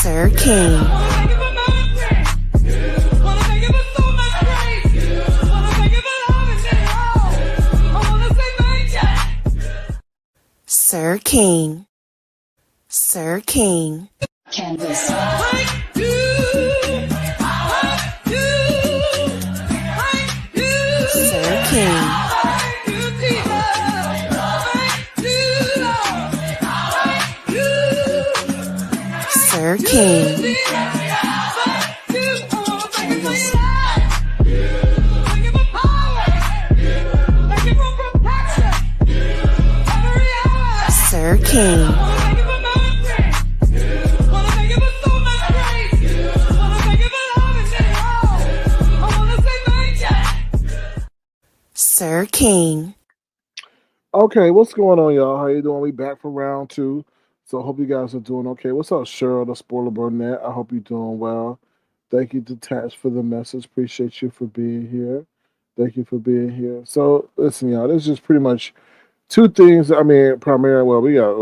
Sir King. Sir King. Sir King. Canvas. Sir King. Sir King. Sir King. Sir King. Okay, what's going on, y'all? How you doing? We back for round two. So I hope you guys are doing okay. What's up, Cheryl, the Spoiler Burnett? I hope you're doing well. Thank you, Detached, for the message. Appreciate you for being here. Thank you for being here. So listen, y'all, this is just pretty much two things. I mean, primarily, we got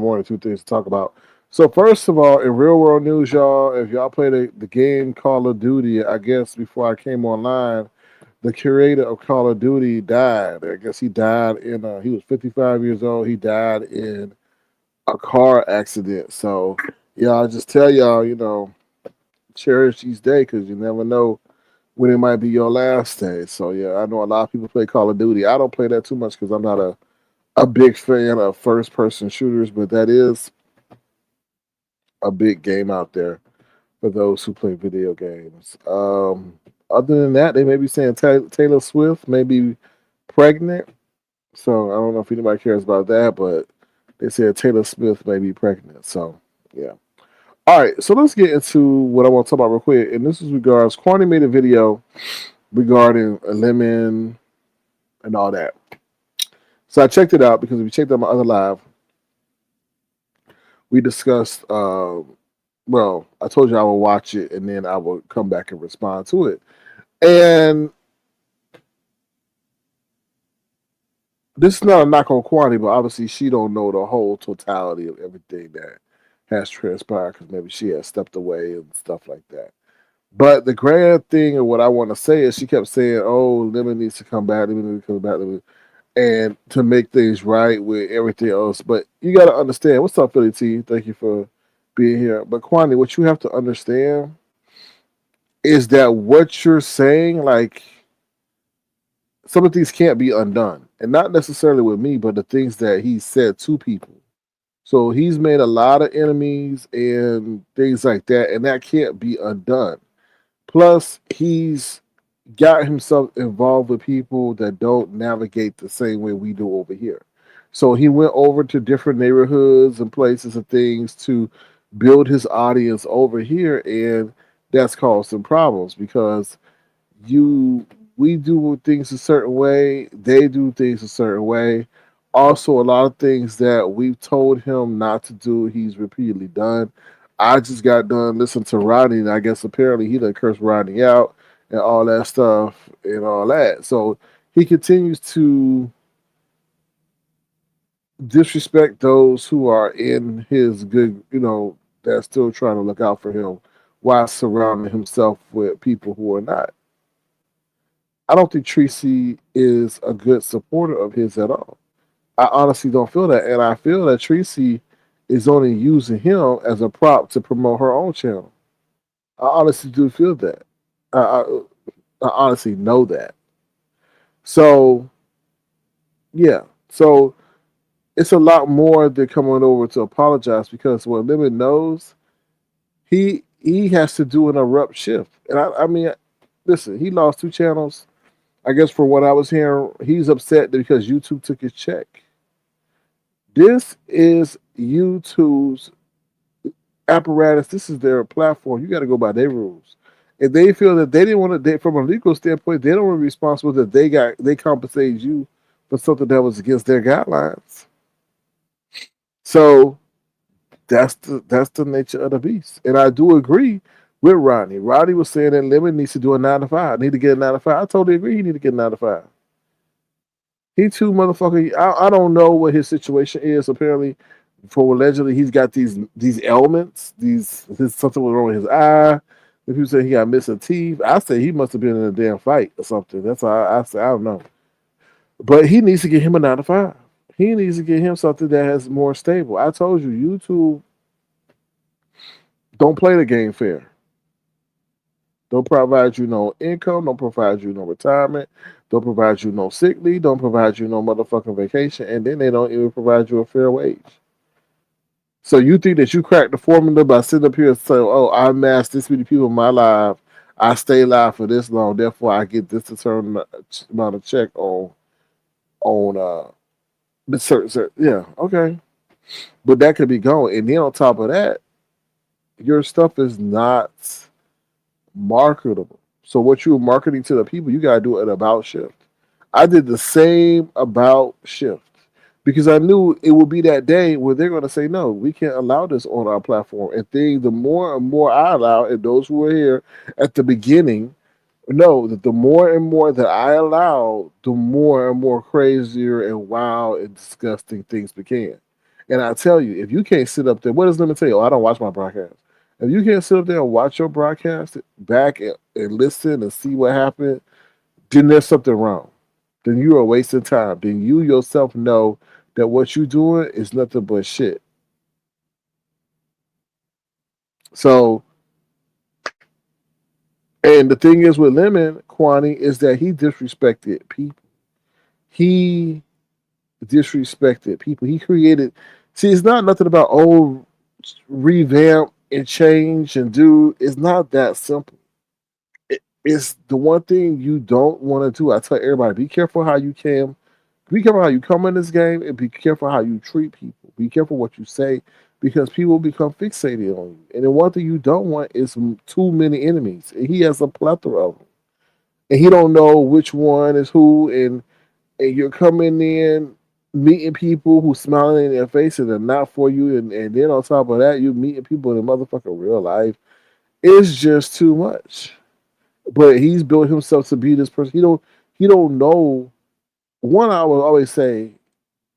more than two things to talk about. So first of all, in real world news, y'all, if y'all play the game Call of Duty, I guess before I came online, the creator of Call of Duty died. I guess he died he was 55 years old. He died in a car accident. So, yeah, I just tell y'all, cherish each day because you never know when it might be your last day. So, yeah, I know a lot of people play Call of Duty. I don't play that too much because I'm not a big fan of first-person shooters, but that is a big game out there for those who play video games. Other than that, they may be saying Taylor Swift may be pregnant. So I don't know if anybody cares about that, but they said Taylor Swift may be pregnant. So, yeah. All right, so let's get into what I want to talk about real quick. And this is regards, Quanney made a video regarding a lemon and all that. So I checked it out because if you checked out my other live, we discussed, I told you I would watch it and then I would come back and respond to it. And this is not a knock on Quanney, but obviously she don't know the whole totality of everything that has transpired because maybe she has stepped away and stuff like that. But the grand thing of what I want to say is she kept saying, oh, Lemon needs to come back, Lemon needs to come back, and to make things right with everything else. But you got to understand, what's up, Philly T? Thank you for being here. But Quanney, what you have to understand is that what you're saying, like, some of these can't be undone. And not necessarily with me, but the things that he said to people. So he's made a lot of enemies and things like that, and that can't be undone. Plus, he's got himself involved with people that don't navigate the same way we do over here. So he went over to different neighborhoods and places and things to build his audience over here, and that's caused some problems because we do things a certain way, they do things a certain way. Also, a lot of things that we've told him not to do, he's repeatedly done. I just got done listening to Rodney, and I guess apparently he done cursed Rodney out and all that stuff and all that. So he continues to disrespect those who are in his good, that's still trying to look out for him while surrounding himself with people who are not. I don't think Tracy is a good supporter of his at all. I honestly don't feel that. And I feel that Tracy is only using him as a prop to promote her own channel. I honestly do feel that. I honestly know that. So, yeah. So, it's a lot more than coming over to apologize because what Lemon knows, he has to do an abrupt shift. And I mean, listen, he lost 2 channels. I guess for what I was hearing, he's upset because YouTube took his check. This is YouTube's apparatus. This is their platform. You got to go by their rules. If they feel that they didn't want to, from a legal standpoint, they don't want to be responsible that they compensated you for something that was against their guidelines. So that's the nature of the beast. And I do agree with Rodney. Rodney was saying that Lemon needs to do a 9 to 5. Need to get a 9 to 5. I totally agree. He need to get a 9 to 5. He too motherfucker. I don't know what his situation is. Apparently, for allegedly he's got these ailments. His something was wrong with his eye. If you say he got missing teeth, I say he must have been in a damn fight or something. That's how I say. I don't know. But he needs to get him a 9 to 5. He needs to get him something that has more stable. I told you, YouTube don't play the game fair. Don't provide you no income. Don't provide you no retirement. Don't provide you no sick leave. Don't provide you no motherfucking vacation. And then they don't even provide you a fair wage. So you think that you cracked the formula by sitting up here and saying, "Oh, I amassed this many people in my life. I stay alive for this long. Therefore, I get this certain amount of check on the certain yeah, okay." But that could be gone. And then on top of that, your stuff is not marketable. So what you're marketing to the people, you gotta do an about shift. I did the same about shift because I knew it would be that day where they're gonna say, no, we can't allow this on our platform. And the more and more I allow, and those who were here at the beginning know that the more and more that I allow, the more and more crazier and wild and disgusting things became. And I tell you, if you can't sit up there, what does Lemon tell you? Oh, I don't watch my broadcast. If you can't sit up there and watch your broadcast back and listen and see what happened, then there's something wrong. Then you are wasting time. Then you yourself know that what you're doing is nothing but shit. So, and the thing is with Lemon, Quanney, is that he disrespected people. He disrespected people. He created. See, it's not nothing about revamp and change and do. It's not that simple. It's the one thing you don't want to do. I tell everybody: be careful how you can. Be careful how you come in this game, and be careful how you treat people. Be careful what you say, because people become fixated on you. And the one thing you don't want is too many enemies. And he has a plethora of them, and he don't know which one is who. And you're coming in meeting people who smiling in their face and they're not for you, and then on top of that, you meeting people in the motherfucking real life. It's just too much. But he's built himself to be this person. He don't know. One, I will always say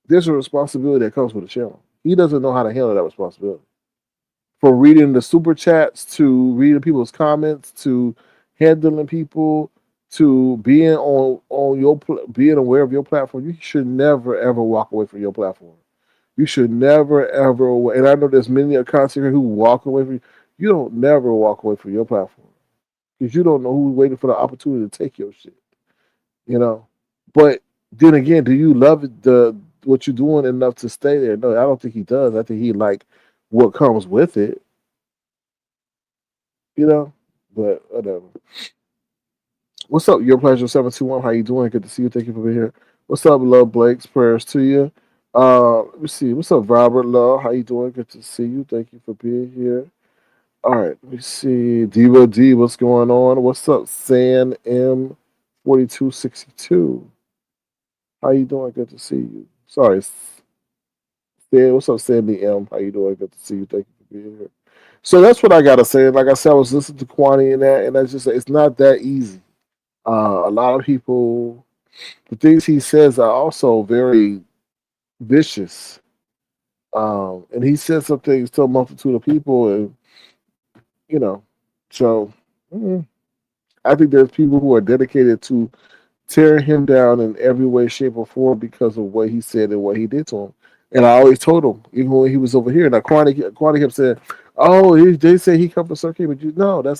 there's a responsibility that comes with a channel. He doesn't know how to handle that responsibility. From reading the super chats to reading people's comments to handling people to being on your being aware of your platform. You should never ever walk away from your platform. You should never ever. And I know there's many a content who walk away from you. You don't never walk away from your platform because you don't know who's waiting for the opportunity to take your shit. You know, but then again, do you love the what you're doing enough to stay there? No, I don't think he does. I think he like what comes with it. You know, but whatever. What's up, Your Pleasure 721? How you doing? Good to see you. Thank you for being here. What's up, Love Blake's prayers to you. Let me see. What's up, Robert Love? How you doing? Good to see you. Thank you for being here. All right, let me see. Diva D, what's going on? What's up, San M 4262? How you doing? Good to see you. Sorry, Stan. What's up, Sandy M? How you doing? Good to see you. Thank you for being here. So that's what I gotta say. Like I said, I was listening to Quanney and that's just it's not that easy. A lot of people, the things he says are also very vicious. And he said some things to a multitude of people, and you know, so mm, I think there's people who are dedicated to tearing him down in every way, shape, or form because of what he said and what he did to him. And I always told him, even when he was over here. Now, Quantity kept saying, "Oh, they say he come from Sir King," but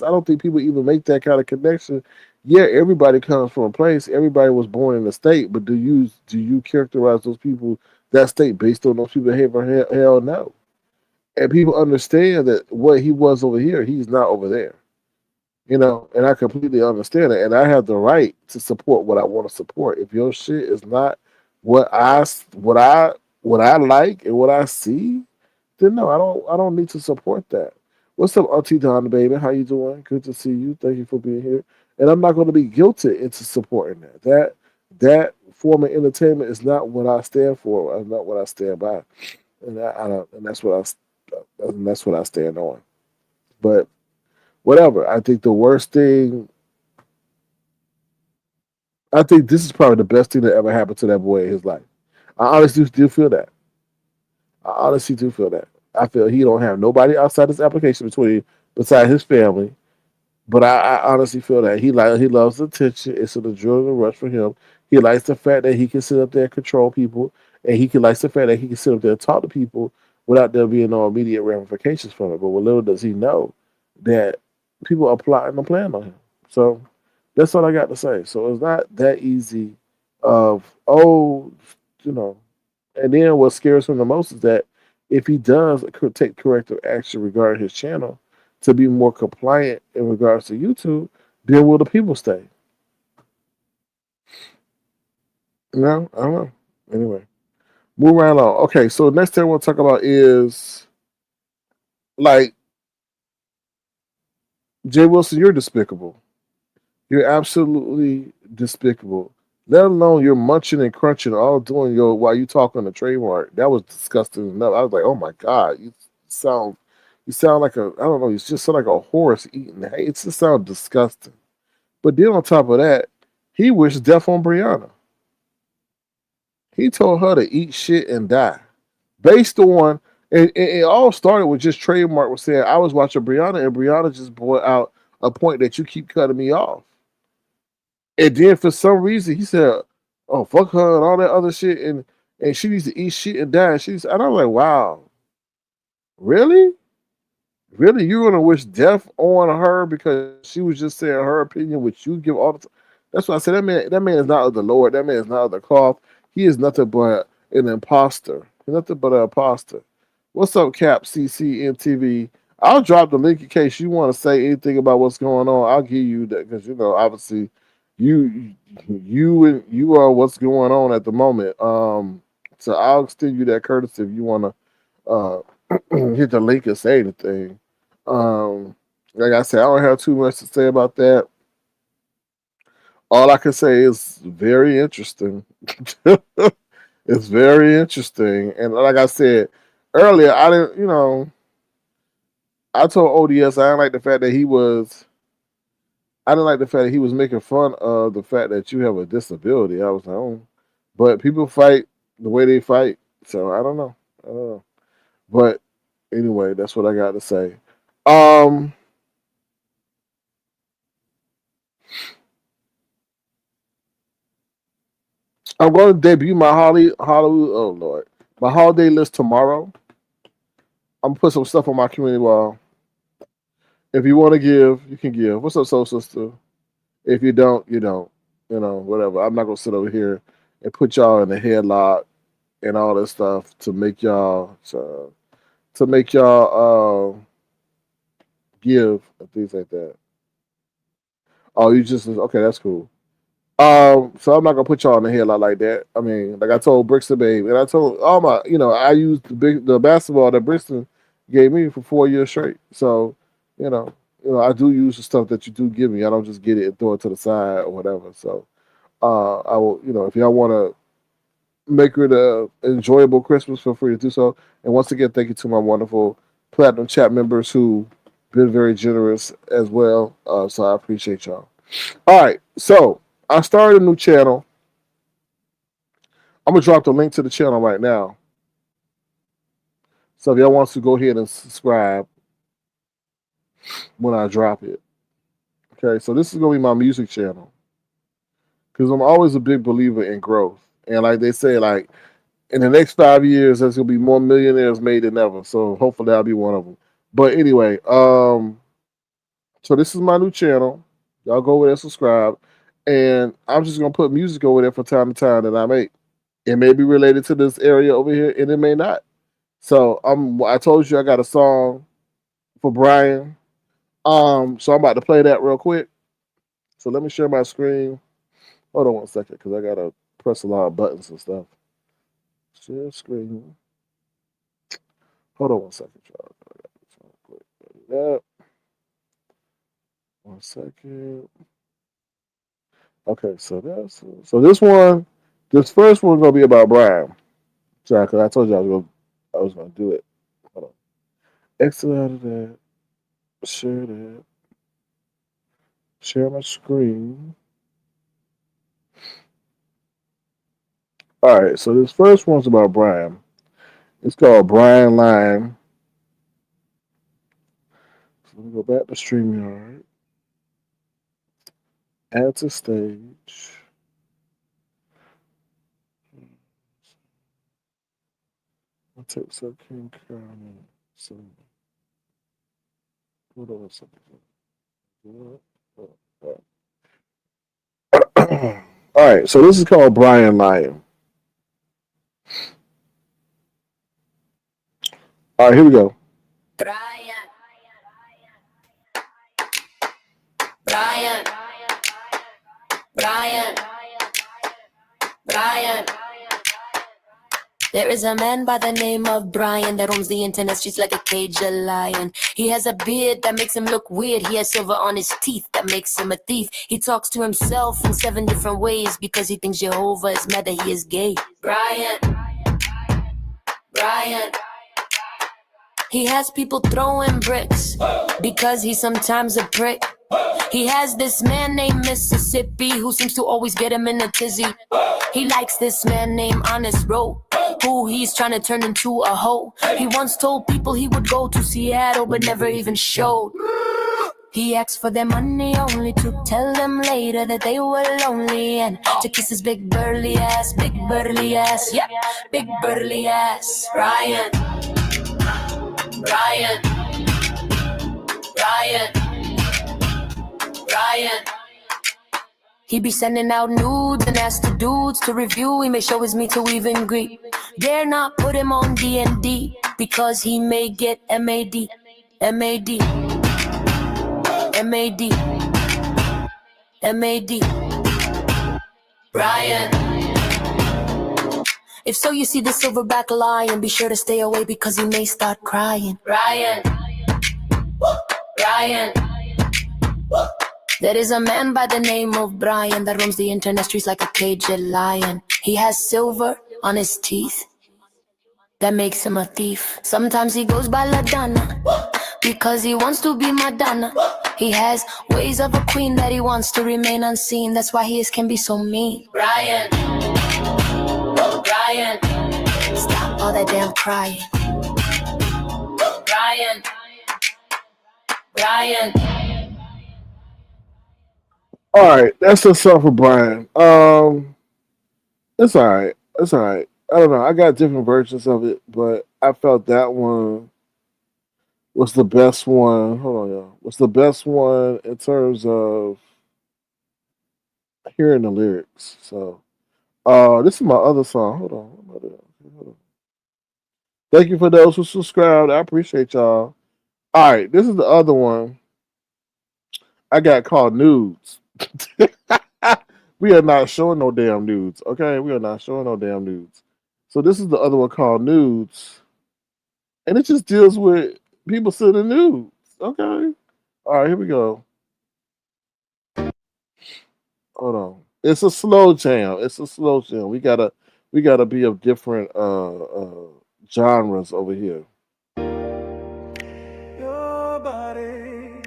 I don't think people even make that kind of connection. Yeah, everybody comes from a place. Everybody was born in a state, but do you characterize those people that state based on those people behavior? Hell no. And people understand that what he was over here, he's not over there. And I completely understand it, and I have the right to support what I want to support. If your shit is not what I like and what I see, then no, I don't need to support that. What's up, Auntie Donna, baby? How you doing? Good to see you. Thank you for being here. And I'm not going to be guilted into supporting that. That form of entertainment is not what I stand for. It's not what I stand by, and I don't, and that's what I stand on. But whatever. I think the worst thing I think this is probably the best thing that ever happened to that boy in his life. I honestly do feel that. I honestly do feel that. I feel he don't have nobody outside this application between besides his family. But I honestly feel that he loves attention. It's an adrenaline rush for him. He likes the fact that he can sit up there and control people, and likes the fact that he can sit up there and talk to people without there being no immediate ramifications from it. But what little does he know that people are plotting and planning on him. So that's all I got to say. So it's not that easy. Of you know, and then what scares him the most is that if he does take corrective action regarding his channel to be more compliant in regards to YouTube, then will the people stay? No, I don't know. Anyway, move right along. Okay, so next thing I want to talk about is like Jay Wilson, you're despicable. You're absolutely despicable. Let alone you're munching and crunching all doing your while you talk on the trademark. That was disgusting enough. I was like, oh my god, sound you sound like a I don't know, you just sound like a horse eating hay. It just sounds disgusting. But then on top of that, he wished death on Briiiine. He told her to eat shit and die. Based on and it all started with just trademark was saying I was watching Briiiine and Briiiine just brought out a point that you keep cutting me off. And then for some reason he said, "Oh fuck her" and all that other shit, and she needs to eat shit and die. And I'm like, wow, really, really, you're gonna wish death on her because she was just saying her opinion, which you give all the time. That's why I said that man is not of the Lord. That man is not of the cloth. He is nothing but an imposter. He's nothing but an imposter. What's up, Cap CCMTV? I'll drop the link in case you want to say anything about what's going on. I'll give you that because obviously, you you are what's going on at the moment. So I'll extend you that courtesy if you want to hit the link and say anything. Like I said, I don't have too much to say about that. All I can say is very interesting. It's very interesting, and like I said earlier, I didn't, I told ODS I didn't like the fact that he was. I didn't like the fact that he was making fun of the fact that you have a disability. I was like, oh, but people fight the way they fight, so I don't know. I don't know. But anyway, that's what I got to say. Um, I'm going to debut my Hollywood. Oh Lord, my holiday list tomorrow. I'm gonna put some stuff on my community wall. If you want to give, you can give. What's up, soul sister? If you don't, you don't. Whatever. I'm not gonna sit over here and put y'all in a headlock and all this stuff to make y'all give and things like that. Oh, you just okay? That's cool. So I'm not gonna put y'all in the headlock like that. I mean, like I told Brixton Babe, and I told all my, I used the basketball that Brixton gave me for 4 years straight. So, you know, I do use the stuff that you do give me. I don't just get it and throw it to the side or whatever. So, I will, if y'all want to make it a enjoyable Christmas, feel free to do so. And once again, thank you to my wonderful platinum chat members who been very generous as well. So I appreciate y'all. All right, so I started a new channel. I'm gonna drop the link to the channel right now. So if y'all wants to go ahead and subscribe when I drop it. Okay, so this is gonna be my music channel because I'm always a big believer in growth. And like they say, like in the next 5 years, there's gonna be more millionaires made than ever. So hopefully I'll be one of them. But anyway, so this is my new channel. Y'all go over there, subscribe, and I'm just gonna put music over there from time to time that I make. It may be related to this area over here, and it may not. So I told you I got a song for Briiiine. So I'm about to play that real quick. So let me share my screen. Hold on one second, because I gotta press a lot of buttons and stuff. Share screen. Hold on one second, y'all. That. One second. Okay, so this first one gonna be about Briiiine. Sorry, because I told you I was gonna do it. Hold on. Exit out of that. Share that. Share my screen. All right, so this first one's about Brian. It's called Brian Line. So let me go back to StreamYard. Add to stage. I'll take some King County. So, what else? All right, so this is called Brian Lyon. All right, here we go. Brian, Brian, Brian, Brian. There is a man by the name of Brian that roams the internet streets like a caged lion. He has a beard that makes him look weird. He has silver on his teeth that makes him a thief. He talks to himself in 7 different ways because he thinks Jehovah is mad that he is gay. Brian, Brian. He has people throwing bricks because he's sometimes a prick. He has this man named Mississippi who seems to always get him in a tizzy. He likes this man named Honest Rowe, who he's trying to turn into a hoe. He once told people he would go to Seattle but never even showed. He asked for their money only to tell them later that they were lonely and to kiss his big burly ass, yeah, big burly ass. Brian, Brian, Brian, Brian. He be sending out nudes and ask the dudes to review. He may show his meat to even greet. Dare not put him on D&D because he may get MAD, MAD, MAD, MAD. Brian. If so, you see the silverback lion, be sure to stay away because he may start crying. Brian, Brian. There is a man by the name of Brian that roams the internet streets like a caged lion. He has silver on his teeth that makes him a thief. Sometimes he goes by LaDonna because he wants to be Madonna. He has ways of a queen that he wants to remain unseen. That's why he can be so mean. Brian, Brian, stop all that damn crying. Brian, Brian. All right, that's the stuff for Brian. It's all right. It's all right. I don't know. I got different versions of it, but I felt that one was the best one. Hold on, y'all. Was the best one in terms of hearing the lyrics. So, this is my other song. Hold on. Hold on. Thank you for those who subscribed. I appreciate y'all. All right, this is the other one. I got called nudes. We are not showing no damn nudes. Okay, we are not showing no damn nudes. So this is the other one called nudes, and it just deals with people sending nudes. Okay, all right, here we go. Hold on, it's a slow jam. It's a slow jam. We gotta be of different genres over here. Your body,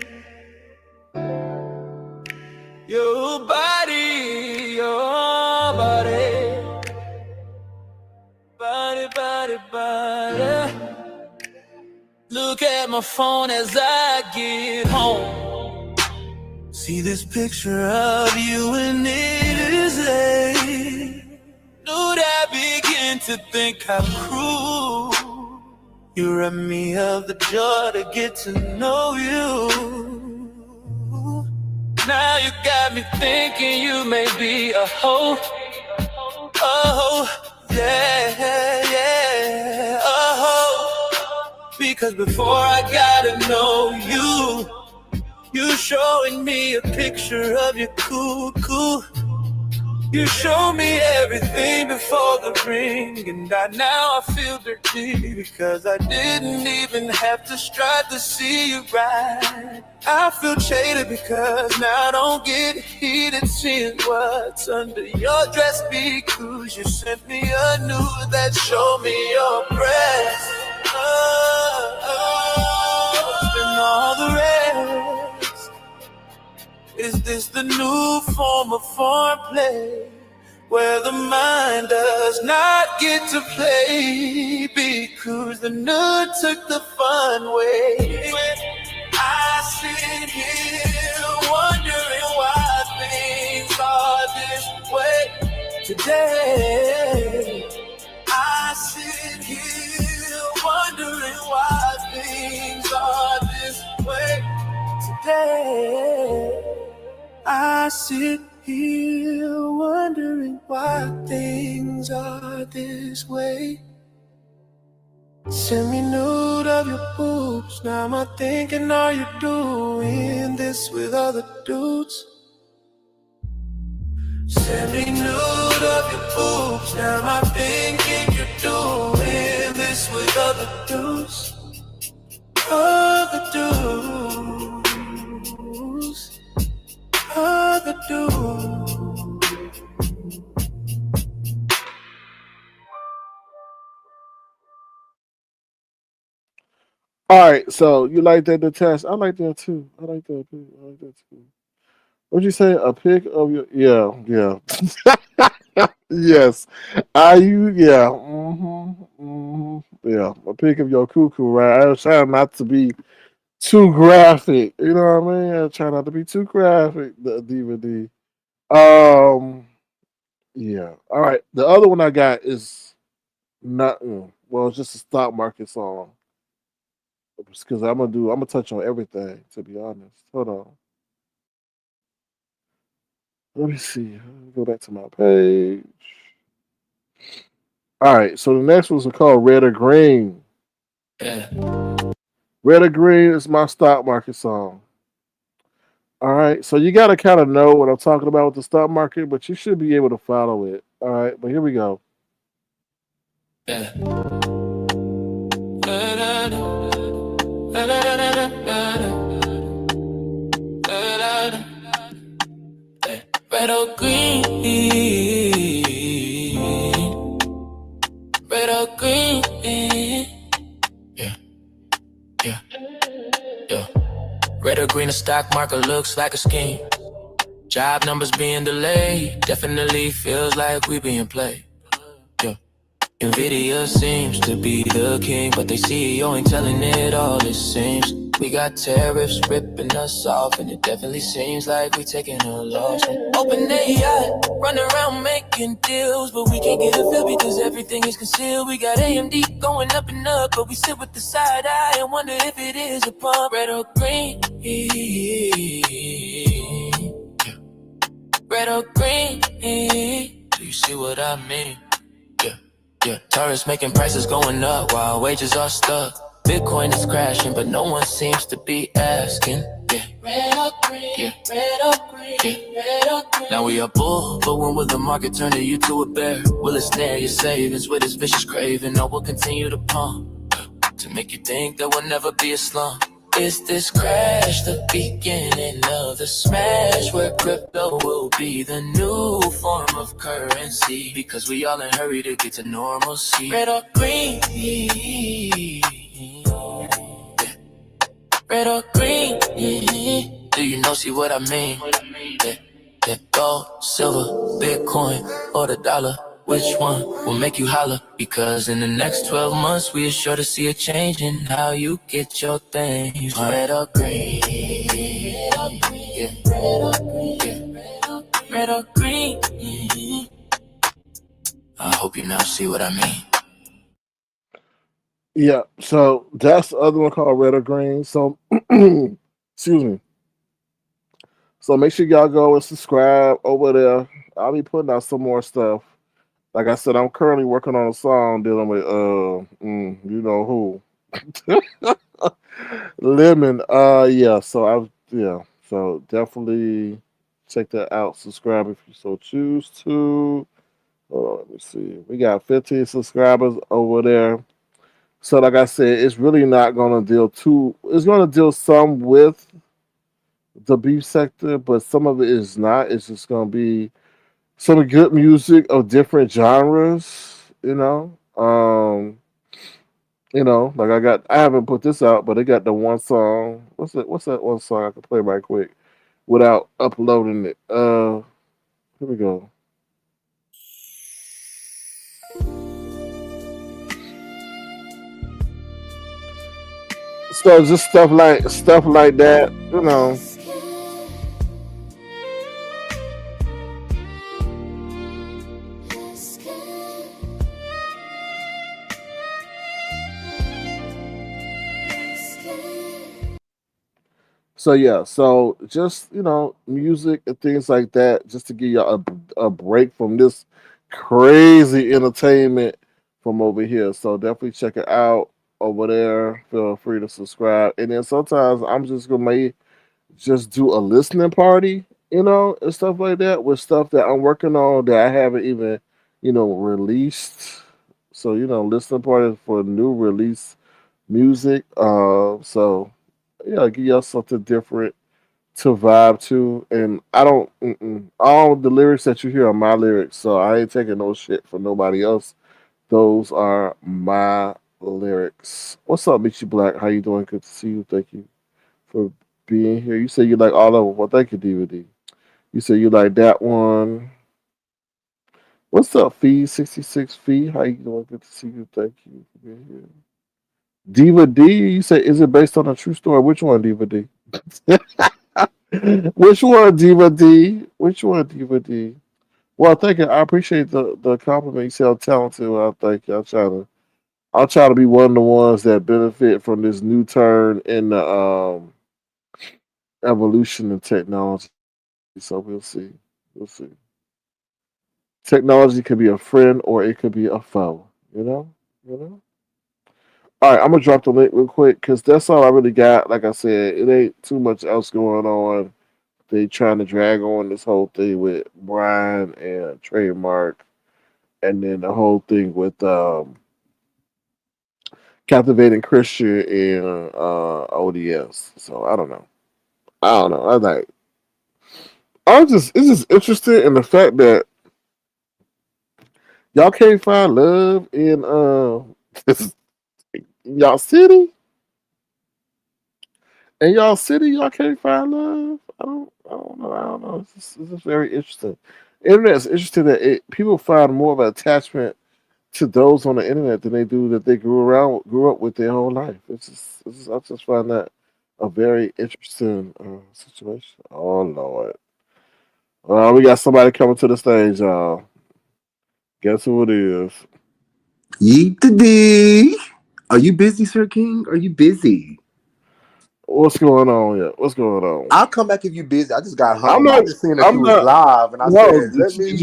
your body, your body, body, body, body. Look at my phone as I get home. See this picture of you and it is late. Knew that begin to think how cruel. You remind me of the joy to get to know you. Now you got me thinking you may be a hoe. Oh, yeah, yeah, a hoe. Because before I got to know you showing me a picture of your cool. You show me everything before the ring, and now I feel dirty because I didn't even have to strive to see you right. I feel jaded because now I don't get heated seeing what's under your dress because you sent me a nude that showed me your breasts. Spend all the rest. Is this the new form of foreplay, where the mind does does not get to play because the nerd took the fun way. When I sit here wondering why things are this way today. I sit here wondering why things are this way today. I sit here wondering why things are this way. Send me nude of your boobs. Now am I thinking, are you doing this with other dudes? Send me nude of your boobs. Now am I thinking you're doing this with other dudes? Other dudes. Other dudes. All right, so you like that the test? I like that too. I like that too. I like that too. What'd you say? A pic of your yes. Are you yeah. A pic of your cuckoo, right? I was trying not to be too graphic. You know what I mean? I try not to be too graphic, the DVD. Um yeah. All right. The other one I got is not well, it's just a stock market song. Because I'm gonna touch on everything, to be honest. Hold on. Let me see. Let me go back to my page. All right, so the next one's called Red or Green. Yeah. Red or Green is my stock market song. All right, so you got to kind of know what I'm talking about with the stock market, but you should be able to follow it. All right, but here we go. Yeah. Red or green, red or green, yeah, yeah, yeah. Red or green, the stock market looks like a scheme. Job numbers being delayed, definitely feels like we being played. Yeah. Nvidia seems to be the king, but they CEO ain't telling it all, it seems. We got tariffs ripping us off, and it definitely seems like we taking a loss. Open AI, run around making deals, but we can't get a feel because everything is concealed. We got AMD going up and up, but we sit with the side eye and wonder if it is a pump. Red or green, red or green, do you see what I mean? Yeah, yeah. Tourists making prices going up while wages are stuck. Bitcoin is crashing, but no one seems to be asking. Yeah. Red or green, yeah. Red or green, yeah. Red or green. Now we are bull, but when will the market turn you to a bear? Will it snare your savings with its vicious craving, or will continue to pump to make you think there will never be a slump? Is this crash the beginning of the smash where crypto will be the new form of currency? Because we all in a hurry to get to normalcy. Red or green, red or green, do you know, see what I mean? Yeah, yeah. Gold, silver, Bitcoin, or the dollar, which one will make you holler? Because in the next 12 months we are sure to see a change in how you get your things. Red or green, yeah. Red or green, yeah. Red or green, I hope you now see what I mean. Yeah, so that's the other one called Red or Green. So, excuse me. So make sure y'all go and subscribe over there. I'll be putting out some more stuff. Like I said, I'm currently working on a song dealing with you know who. Lemon. Yeah, so so definitely check that out. Subscribe if you so choose to. Hold on, let me see. We got 15 subscribers over there. So like I said, it's really not gonna deal too it's gonna deal some with the beef sector, but some of it is not. It's just gonna be some good music of different genres, you know. Like I haven't put this out, but I got the one song. What's that one song I can play right quick without uploading it? Here we go. So just stuff like that, you know. So yeah, so just music and things like that, just to give you a break from this crazy entertainment from over here. So definitely check it out over there. Feel free to subscribe, and then sometimes I'm just gonna may just do a listening party, and stuff like that with stuff that I'm working on that I haven't even released. So listening party for new release music. So yeah, give y'all something different to vibe to. And I don't, all the lyrics that you hear are my lyrics, so I ain't taking no shit from nobody else. Those are my lyrics. What's up, Michi Black? How you doing? Good to see you. Thank you for being here. You say you like all of them. Well, thank you, DVD. You say you like that one. What's up, Fee? 66 Fee? How you doing? Good to see you. Thank you for being here. Diva D, you say, is it based on a true story? Which one, Diva D? Which one, Diva D? Which one, Diva D? Well, thank you. I appreciate the compliment. You say I'm talented. Well, thank you. I'll try to be one of the ones that benefit from this new turn in the evolution of technology. So we'll see. We'll see. Technology could be a friend or it could be a foe. You know. You know. All right, I'm gonna drop the link real quick because that's all I really got. Like I said, it ain't too much else going on. They trying to drag on this whole thing with Briiiine and Trademark, and then the whole thing with Captivating Christian and ODS. So I don't know. I don't know. It's just interesting in the fact that y'all can't find love in y'all city. In y'all city, y'all can't find love. I don't know. It's just very interesting. Internet's interesting that people find more of an attachment to those on the internet than they do that they grew up with their whole life. I just find that a very interesting situation. Oh Lord. Well, we got somebody coming to the stage, y'all. Guess who it is? Yeet the D. Are you busy, Sir King? Are you busy? What's going on here? What's going on? I'll come back if you're busy. I just got I'm home. I not. just seen that you I'm was not. live, and I No. said, "Let me Did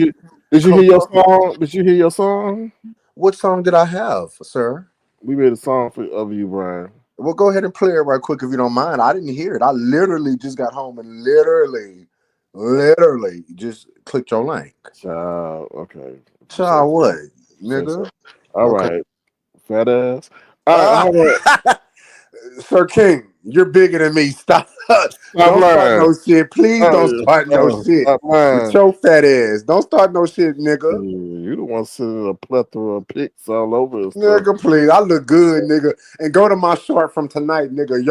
you hear come your on." song? Did you hear your song? What song did I have, sir? We made a song of you, Brian. Well, go ahead and play it right quick if you don't mind. I didn't hear it. I literally just got home and literally just clicked your link. Child, okay. So, Child, what, so, nigga? all Okay. right, fat ass. All right, Ah, hold on. Sir King, you're bigger than me. Stop. Stop Don't start lying. no shit. Please don't start no shit Stop with lying. your fat ass. Don't start no shit, nigga. You the one sending a plethora of pics all over and stuff. Nigga, please. I look good, nigga. And go to my short from tonight, nigga.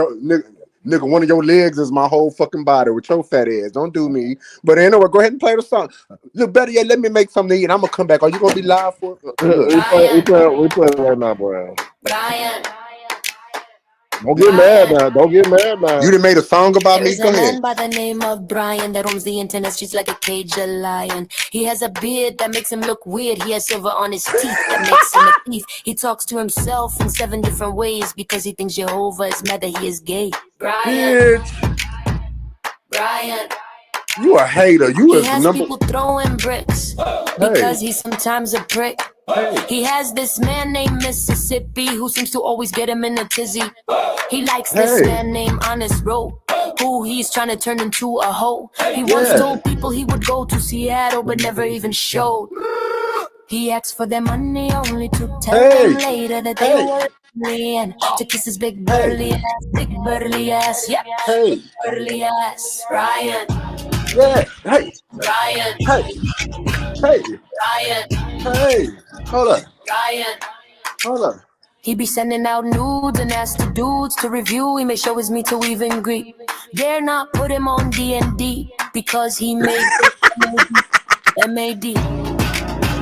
Nigga, one of your legs is my whole fucking body with your fat ass. Don't do me. But anyway, go ahead and play the song. Look, better yet, let me make something to eat. I'm gonna come back. Are you gonna be live for it? Look. We play right now, Brian. Brian. Don't get mad Brian. now. Don't get mad You now. done made a song about There me? is Go a ahead. man by the name of Brian that roams the internet streets like a caged lion. He has a beard that makes him look weird. He has silver on his teeth that makes him a thief. He talks to himself in 7 different ways because he thinks Jehovah is mad that he is gay. Brian. Bitch, Brian. you a hater. You He is the has number. people throwing bricks Hey, because he's sometimes a prick. hey, He has this man named Mississippi who seems to always get him in a tizzy. He likes this hey. man named Honest Road, who he's trying to turn into a hoe. He once Yeah. told people he would go to Seattle but never even showed. He asked for their money only to tell them Hey, later that they hey, were lonely and to kiss his hey, big burly ass, yeah, hey. big burly ass. Ryan, Yeah. Hey, Ryan, hey, hey, Ryan, hey. Hold up. Ryan. Hold up. He be sending out nudes and ask the dudes to review. He may show his meat to even greet. Dare not put him on D&D because he made M-A-D,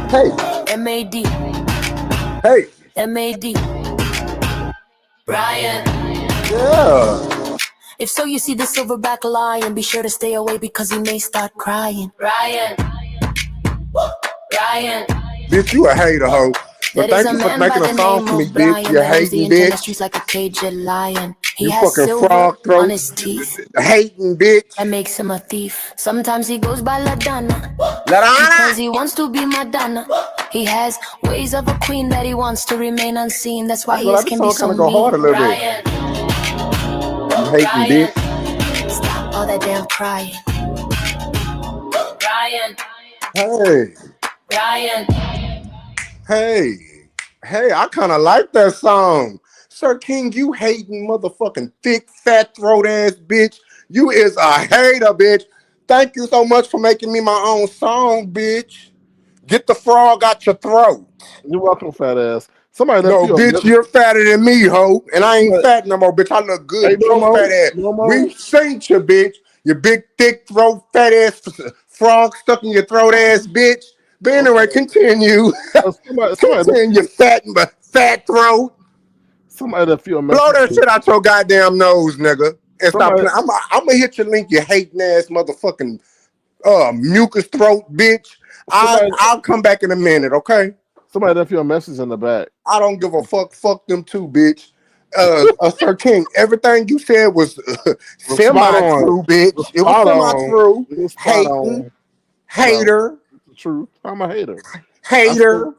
Hey, M-A-D, hey. M-A-D. Brian, Yeah. If so, you see the silverback lion, be sure to stay away because he may start crying. Ryan, Ryan. Bitch, you a hater, hoe. But There is thank a you for man by making a the song name for me, of bitch. Brian You that roams the hating internet bitch. streets like a caged lion. He You has fucking silver frog on throat his teeth. hating bitch. That makes him a thief. Sometimes he goes by LaDonna because Ladonna. he wants to be Madonna. He has ways of a queen that he wants to remain unseen. That's I why ain't gonna lie, this can be song so kind of go hard mean. a little bit. Ryan, You hating Ryan, bitch. stop all that damn crying. Ryan, Hey, Ryan. hey, hey, I kind of like that song. Sir King, you hating motherfucking thick, fat throat ass bitch. You is a hater, bitch. Thank you so much for making me my own song, bitch. Get the frog out your throat. You're welcome, fat ass. Somebody left No, you a bitch, you're fatter than me, ho. And I ain't somebody, fat no more, bitch. I look good hey, with your fat ass. no more. We seen you, bitch. You big, thick throat, fat ass frog stuck in your throat ass, bitch. But anyway, Okay. continue. Continue, fat throat. Somebody left you a Blow message. that shit out your goddamn nose, nigga. And stop Somebody, playing. I'm gonna hit your link, you hating ass motherfucking mucus throat, bitch. somebody, I'll come back in a minute, okay? somebody left you a message in the back. I don't give a fuck. Fuck them too, bitch. Sir King, everything you said was Was spot semi on. true, bitch. Was It was spot semi on. true. It was spot Hating, on. No, hater, it's the truth. I'm a hater. I said, hater.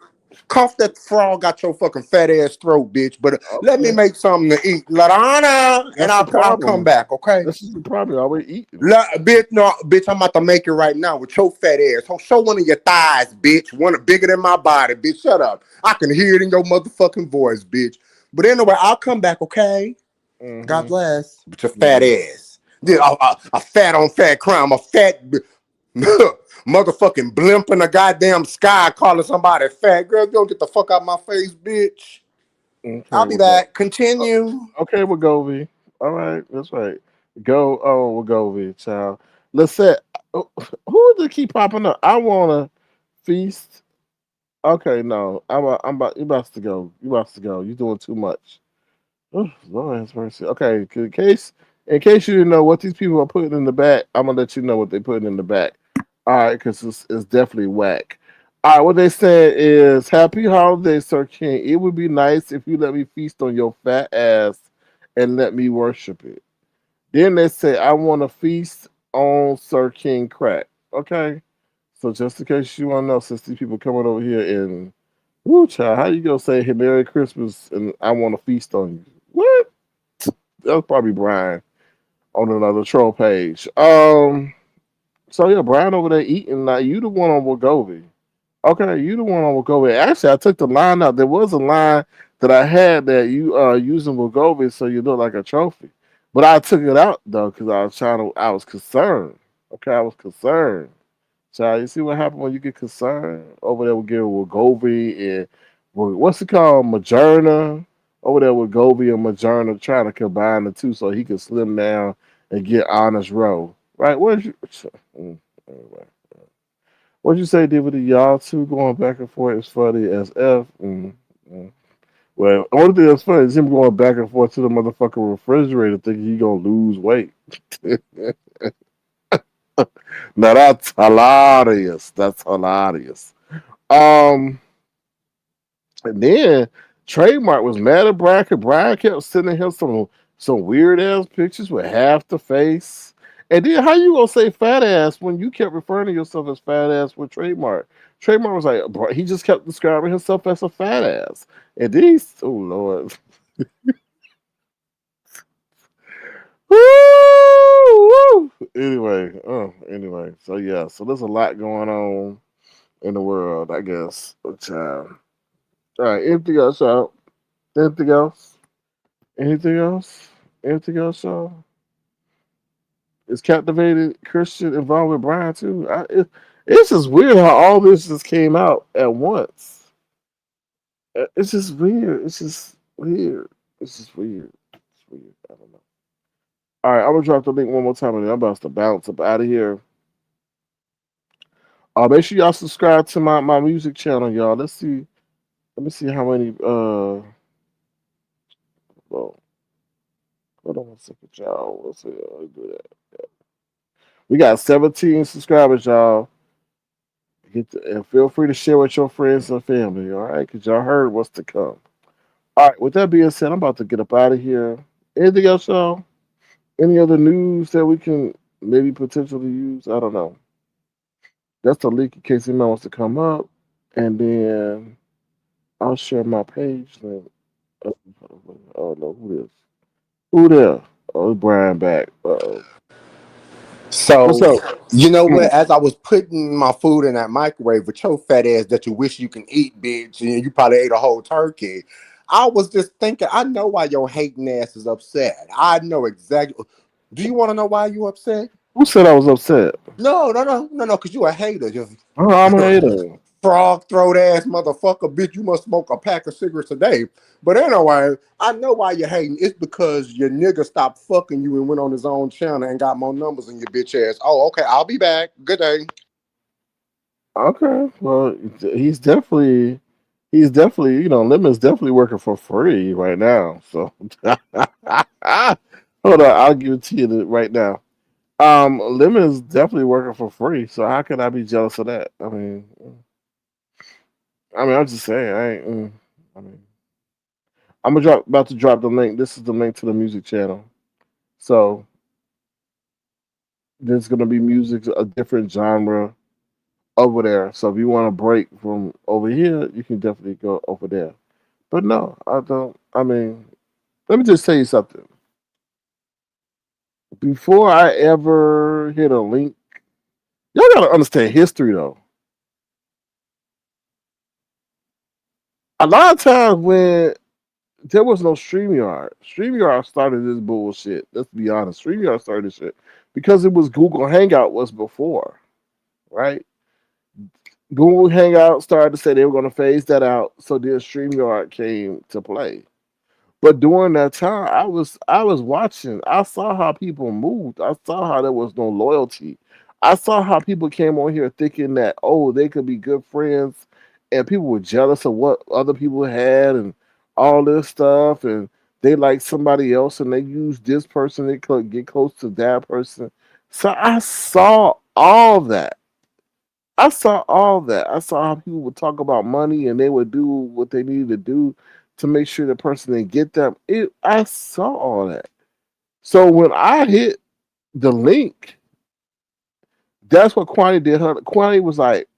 Cough that frog out your fucking fat ass throat, bitch. But let me okay, make something to eat, Ladonna, and that's the I'll come problem. back, okay? This is the problem. I always eating. Bitch, no, bitch, I'm about to make it right now with your fat ass. Show one of your thighs, bitch. One bigger than my body, bitch. Shut up. I can hear it in your motherfucking voice, bitch. But anyway, I'll come back, okay? God Mm-hmm. bless. With your fat Yeah. ass. A fat on fat crime. A fat motherfucking blimp in the goddamn sky calling somebody fat. Girl, don't get the fuck out my face, bitch. Okay, I'll be we'll go. back. Continue. Okay, we'll go, V. All right, that's right. Go. Oh, we'll go, V. Child. Let's say, who did keep popping up? I want to feast. Okay, no. I'm about. You about to go. You about to go. You doing too much. Oh, Lord has mercy. Okay, in case you didn't know what these people are putting in the back, I'm gonna let you know what they're putting in the back. All right, because it's definitely whack. All right, what they said is Happy Holidays, Sir King. It would be nice if you let me feast on your fat ass and let me worship it. Then they say I want to feast on Sir King crack. Okay, so just in case you want to know, since these people coming over here and woo, child, how you gonna say hey, Merry Christmas and I want to feast on you? What? That's probably Brian on another troll page. So yeah, Brian over there eating. Now you the one on Wagovi. Okay, you the one on Wagovi. Actually, I took the line out. There was a line that I had that you using Wagovi so you look like a trophy. But I took it out though because I was concerned. Okay, I was concerned. So you see what happened when you get concerned? Over there with giving Wagovi and what's it called? Majerna. Over there with Govi and Majerna trying to combine the two so he can slim down and get honest row. Right? What did you anyway. What you say, did with the y'all two going back and forth is funny as F. Mm. Well, only thing that's funny is him going back and forth to the motherfucking refrigerator thinking he gonna lose weight. Now that's hilarious. That's hilarious. Um, and then Trademark was mad at Brian because Brian kept sending him some weird ass pictures with half the face. And then how you gonna say fat ass when you kept referring to yourself as fat ass with Trademark? Trademark was like, bro, he just kept describing himself as a fat ass. And these, oh Lord. Woo, woo. Anyway. So yeah, so there's a lot going on in the world, I guess. Child. All right, anything else, y'all? Anything else? Anything else? Anything else, y'all? Is captivated Christian involved with Brian too? It's just weird how all this just came out at once. It's just weird. It's just weird. It's just weird. It's weird. I don't know. All right, I'm gonna drop the link one more time, and then I'm about to bounce up out of here. Make sure y'all subscribe to my music channel, y'all. Let's see. Let me see how many. Well, Hold on one second, y'all. Let's see. Let's do that. We got 17 subscribers, y'all. And feel free to share with your friends and family, all right? Because y'all heard what's to come. All right, with that being said, I'm about to get up out of here. Anything else, y'all? Any other news that we can maybe potentially use? I don't know. That's the link in case anyone wants to come up. And then I'll share my page link. Oh, oh no, who this? Who there? Oh, it's Brian back. Uh-oh. What's So, up? you know Mm. what? As I was putting my food in that microwave with your fat ass that you wish you can eat, bitch, and you probably ate a whole turkey, I was just thinking, I know why your hating ass is upset. I know exactly. Do you want to know why you upset? Who said I was upset? No, because you a hater. Just Oh, I'm a hater. frog throat ass motherfucker, bitch. You must smoke a pack of cigarettes a day. But anyway, I know why you're hating. It's because your nigga stopped fucking you and went on his own channel and got more numbers than your bitch ass. Oh, okay. I'll be back. Good day. Okay, well, he's definitely, Lemon's definitely working for free right now. So, hold on, I'll give it to you right now. Lemon's definitely working for free. So how can I be jealous of that? I'm just saying. I mean, about to drop the link. This is the link to the music channel. So there's gonna be music, a different genre over there. So if you want to break from over here, you can definitely go over there. But no, I don't. Let me just tell you something. Before I ever hit a link, y'all gotta understand history though. A lot of times when there was no StreamYard, StreamYard started this bullshit. Let's be honest. StreamYard started this shit because it was Google Hangout was before, right? Google Hangout started to say they were going to phase that out, so then StreamYard came to play. But during that time, I was watching. I saw how people moved. I saw how there was no loyalty. I saw how people came on here thinking that they could be good friends, and people were jealous of what other people had and all this stuff, and they like somebody else, and they use this person. They could get close to that person. So I saw all that. I saw all that. I saw how people would talk about money and they would do what they needed to do to make sure the person didn't get them. I saw all that. So when I hit the link, that's what Quanney did. Quanney was like,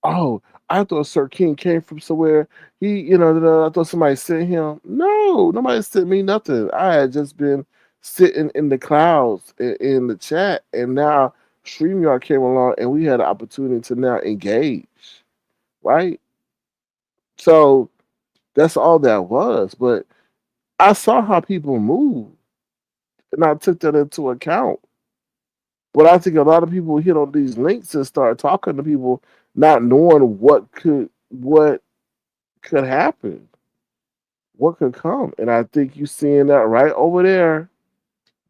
"Oh, I thought Sir King came from somewhere. I thought somebody sent him. No, nobody sent me nothing. I had just been sitting in the clouds in the chat, and now StreamYard came along, and we had an opportunity to now engage, right? So that's all that was. But I saw how people move, and I took that into account. But I think a lot of people hit on these links and start talking to people, not knowing what could happen, what could come. And I think you seeing that right over there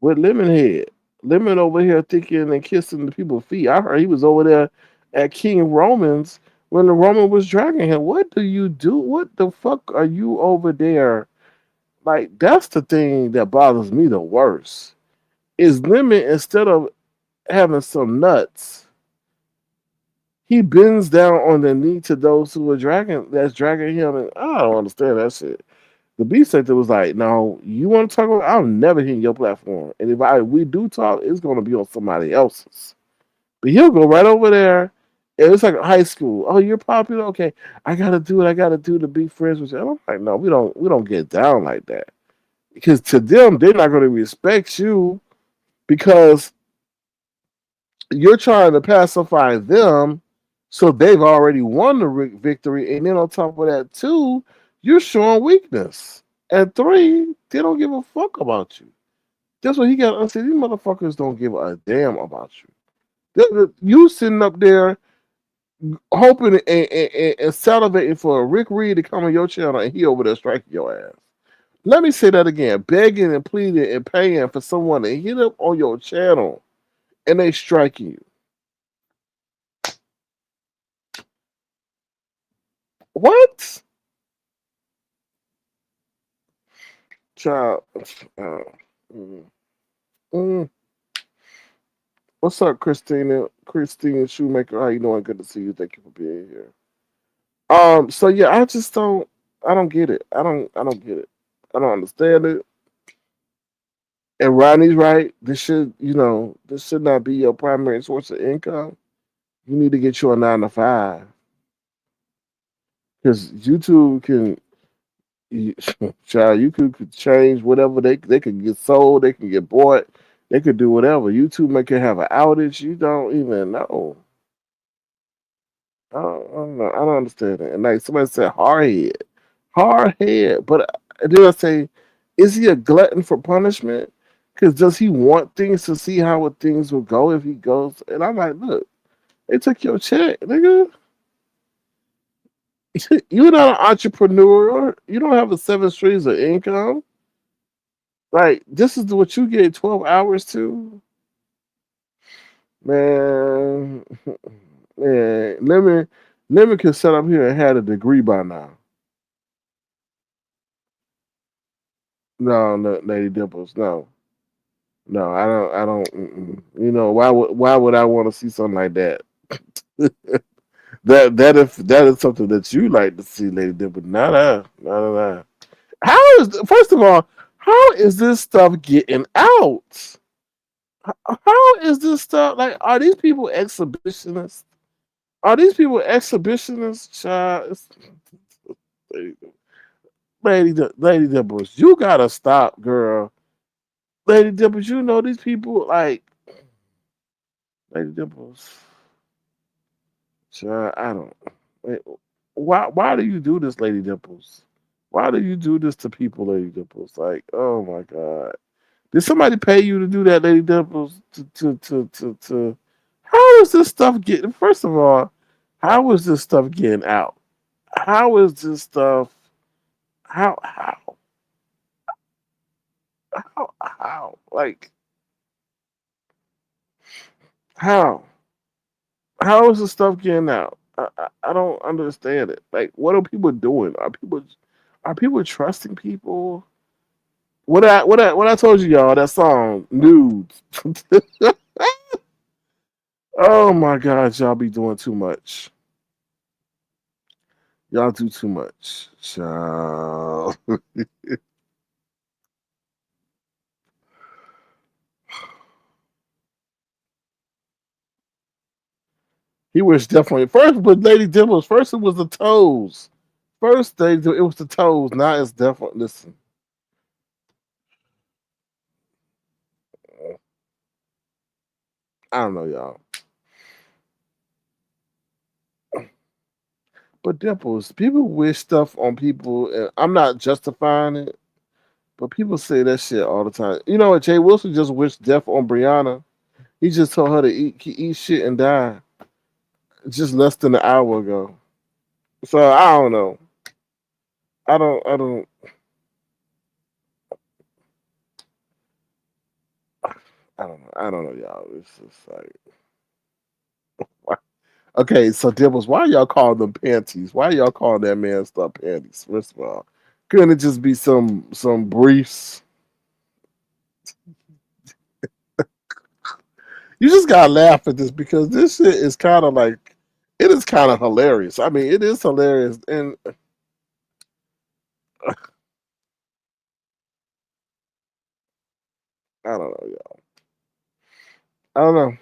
with Lemonhead. Lemon over here thinking and kissing the people's feet. I heard he was over there at King Roman's when the Roman was dragging him. What do you do? What the fuck are you over there? Like that's the thing that bothers me the worst. Is Lemon instead of having some nuts, he bends down on the knee to those who are dragging him, and I don't understand that shit. The B sector was like, "No, you want to talk about? I'll never hit your platform, and if we do talk, it's going to be on somebody else's." But he'll go right over there. And it's like high school. Oh, you're popular. Okay, I gotta do what I gotta do to be friends with you. And I'm like, no, we don't get down like that because to them, they're not going to respect you because you're trying to pacify them, so they've already won the victory, and then on top of that, too, you're showing weakness. And three, they don't give a fuck about you. That's what he got to understand. These motherfuckers don't give a damn about you. You sitting up there hoping and salivating for Rick Reed to come on your channel, and he over there striking your ass. Let me say that again: begging and pleading and paying for someone to hit up on your channel, and they striking you. What? Child. Mm. Mm. What's up, Christina? Christina Shoemaker, how you doing? Good to see you. Thank you for being here. So yeah, I don't get it. I don't get it. I don't understand it. And Rodney's right. This should not be your primary source of income. You need to get you a 9 to 5 because YouTube can, you, child, you could change whatever they could get sold, they can get bought, they could do whatever. YouTube make it have an outage. You don't even know. I don't know. I don't understand it. And like somebody said, hard head. But then I say, is he a glutton for punishment? Because does he want things to see how things will go if he goes? And I'm like, look, they took your check, nigga. You're not an entrepreneur. You don't have the 7 streams of income. Like, this is what you get 12 hours to? Man, man, Lemon can set up here and had a degree by now. No, no, Lady Dimples, no. No, I don't. Why would I want to see something like that? That is something that you like to see, Lady Dimple. Not. How is first of all, how is this stuff getting out? How is this stuff like? Are these people exhibitionists? Are these people exhibitionists, child? Lady Dimples, you gotta stop, girl. Lady Dimples, you know these people like Lady Dimples. Child, I don't. Wait, why do you do this, Lady Dimples? Why do you do this to people, Lady Dimples? Like, oh my God. Did somebody pay you to do that, Lady Dimples? To how is this stuff getting first of all, how is this stuff getting out? How is this stuff how like how? How is this stuff getting out? I don't understand it. Like, what are people doing? Are people trusting people? What I told you y'all that song nudes. Oh my God, y'all be doing too much. Y'all do too much, child. He was definitely first, but Lady Dimples first. It was the toes. First, it was the toes. Now it's definitely. Listen, I don't know, y'all. But Dimples, people wish stuff on people, and I'm not justifying it, but people say that shit all the time. You know what? Jay Wilson just wished death on Briiiine. He just told her to eat shit and die just less than an hour ago. So I don't know. I don't. I don't know. I don't know, y'all. It's just like, okay. So Dimples, why y'all call them panties? Why y'all call that man stuff panties? First of all, couldn't it just be some briefs? You just gotta laugh at this because this shit is kind of like it is kind of hilarious. I mean, it is hilarious, and I don't know, y'all. I don't know.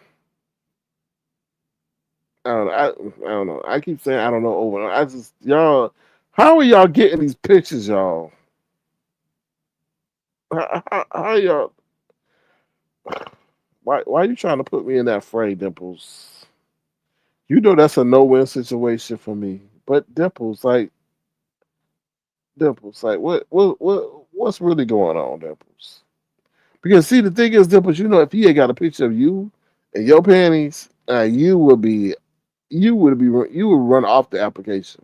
I don't know. I keep saying I don't know over. I just y'all. How are y'all getting these pictures, y'all? How y'all? Why are you trying to put me in that fray, Dimples? You know that's a no-win situation for me. But Dimples, like what's really going on, Dimples? Because see, the thing is, Dimples, you know, if he had got a picture of you and your panties, you would run off the application.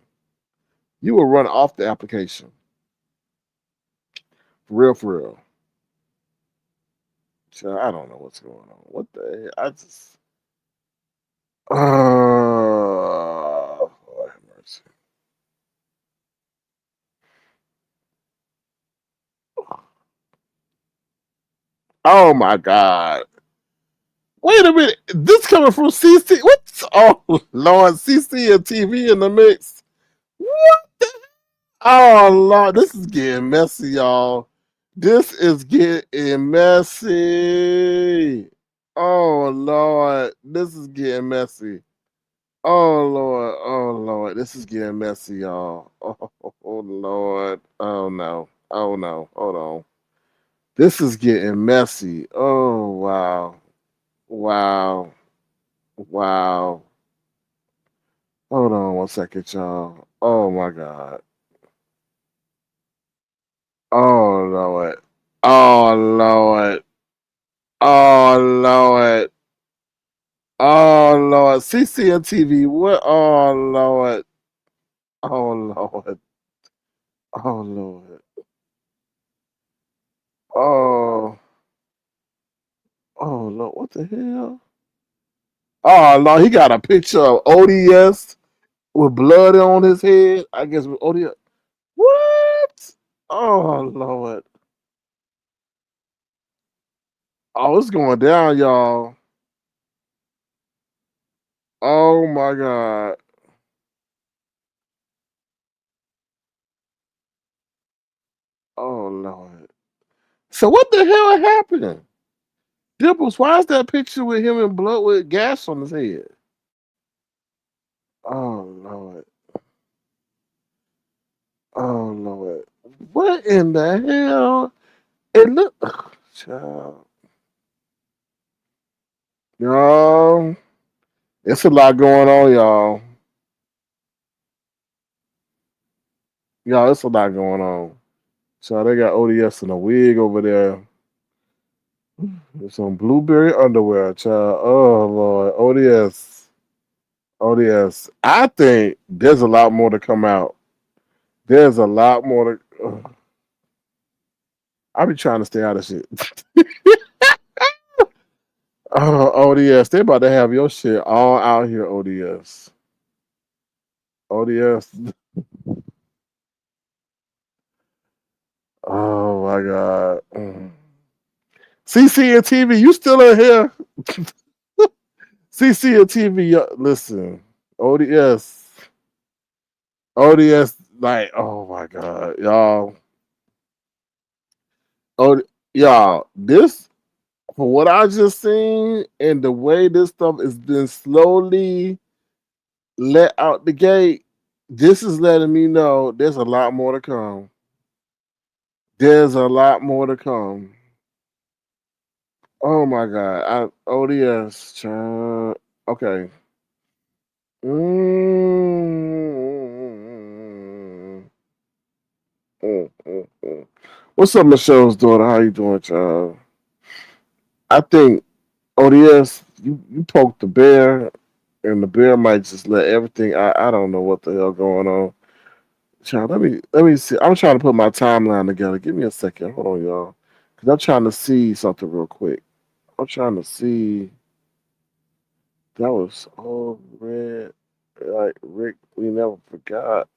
You would run off the application. For real. So I don't know what's going on. What the hell? I just Lord have mercy. Oh my God. Wait a minute. This coming from CC. What's oh Lord, CC and TV in the mix. What the oh Lord, this is getting messy, y'all. This is getting messy. Oh Lord, this is getting messy. Oh Lord, this is getting messy, y'all. Oh Lord, oh no, oh no, hold on. This is getting messy. Oh wow, wow, wow. Hold on one second, y'all. Oh my God. Oh Lord. Oh Lord. Oh Lord. Oh Lord. CCN TV. What? Oh Lord. Oh Lord. Oh Lord. Oh. Oh Lord. What the hell? Oh Lord. He got a picture of ODS with blood on his head. I guess with ODS. What? Oh Lord. Oh, it's going down, y'all. Oh my God. Oh Lord. So what the hell happened? Dimples, why is that picture with him in blood with gas on his head? Oh Lord. Oh Lord. What in the hell? It look child. Y'all. It's a lot going on, y'all. Y'all, it's a lot going on. So they got ODS in a wig over there. It's on blueberry underwear, child. Oh Lord. ODS. ODS. I think there's a lot more to come out. There's a lot more to. I be trying to stay out of shit. ODS, they about to have your shit all out here. ODS, ODS. Oh my God. CC and TV, you still in here? CC and TV, listen. ODS, ODS. Like, oh my God, y'all. Oh, y'all. This for what I just seen and the way this stuff has been slowly let out the gate, this is letting me know there's a lot more to come. There's a lot more to come. Oh my God. ODS, child. Okay. Mm, mm. What's up, Michelle's daughter? How you doing, child? I think ODS, you poked the bear, and the bear might just let everything. I don't know what the hell going on. Child, let me see. I'm trying to put my timeline together. Give me a second. Hold on, y'all. Cause I'm trying to see something real quick. I'm trying to see. That was all red. Like Rick, we never forgot.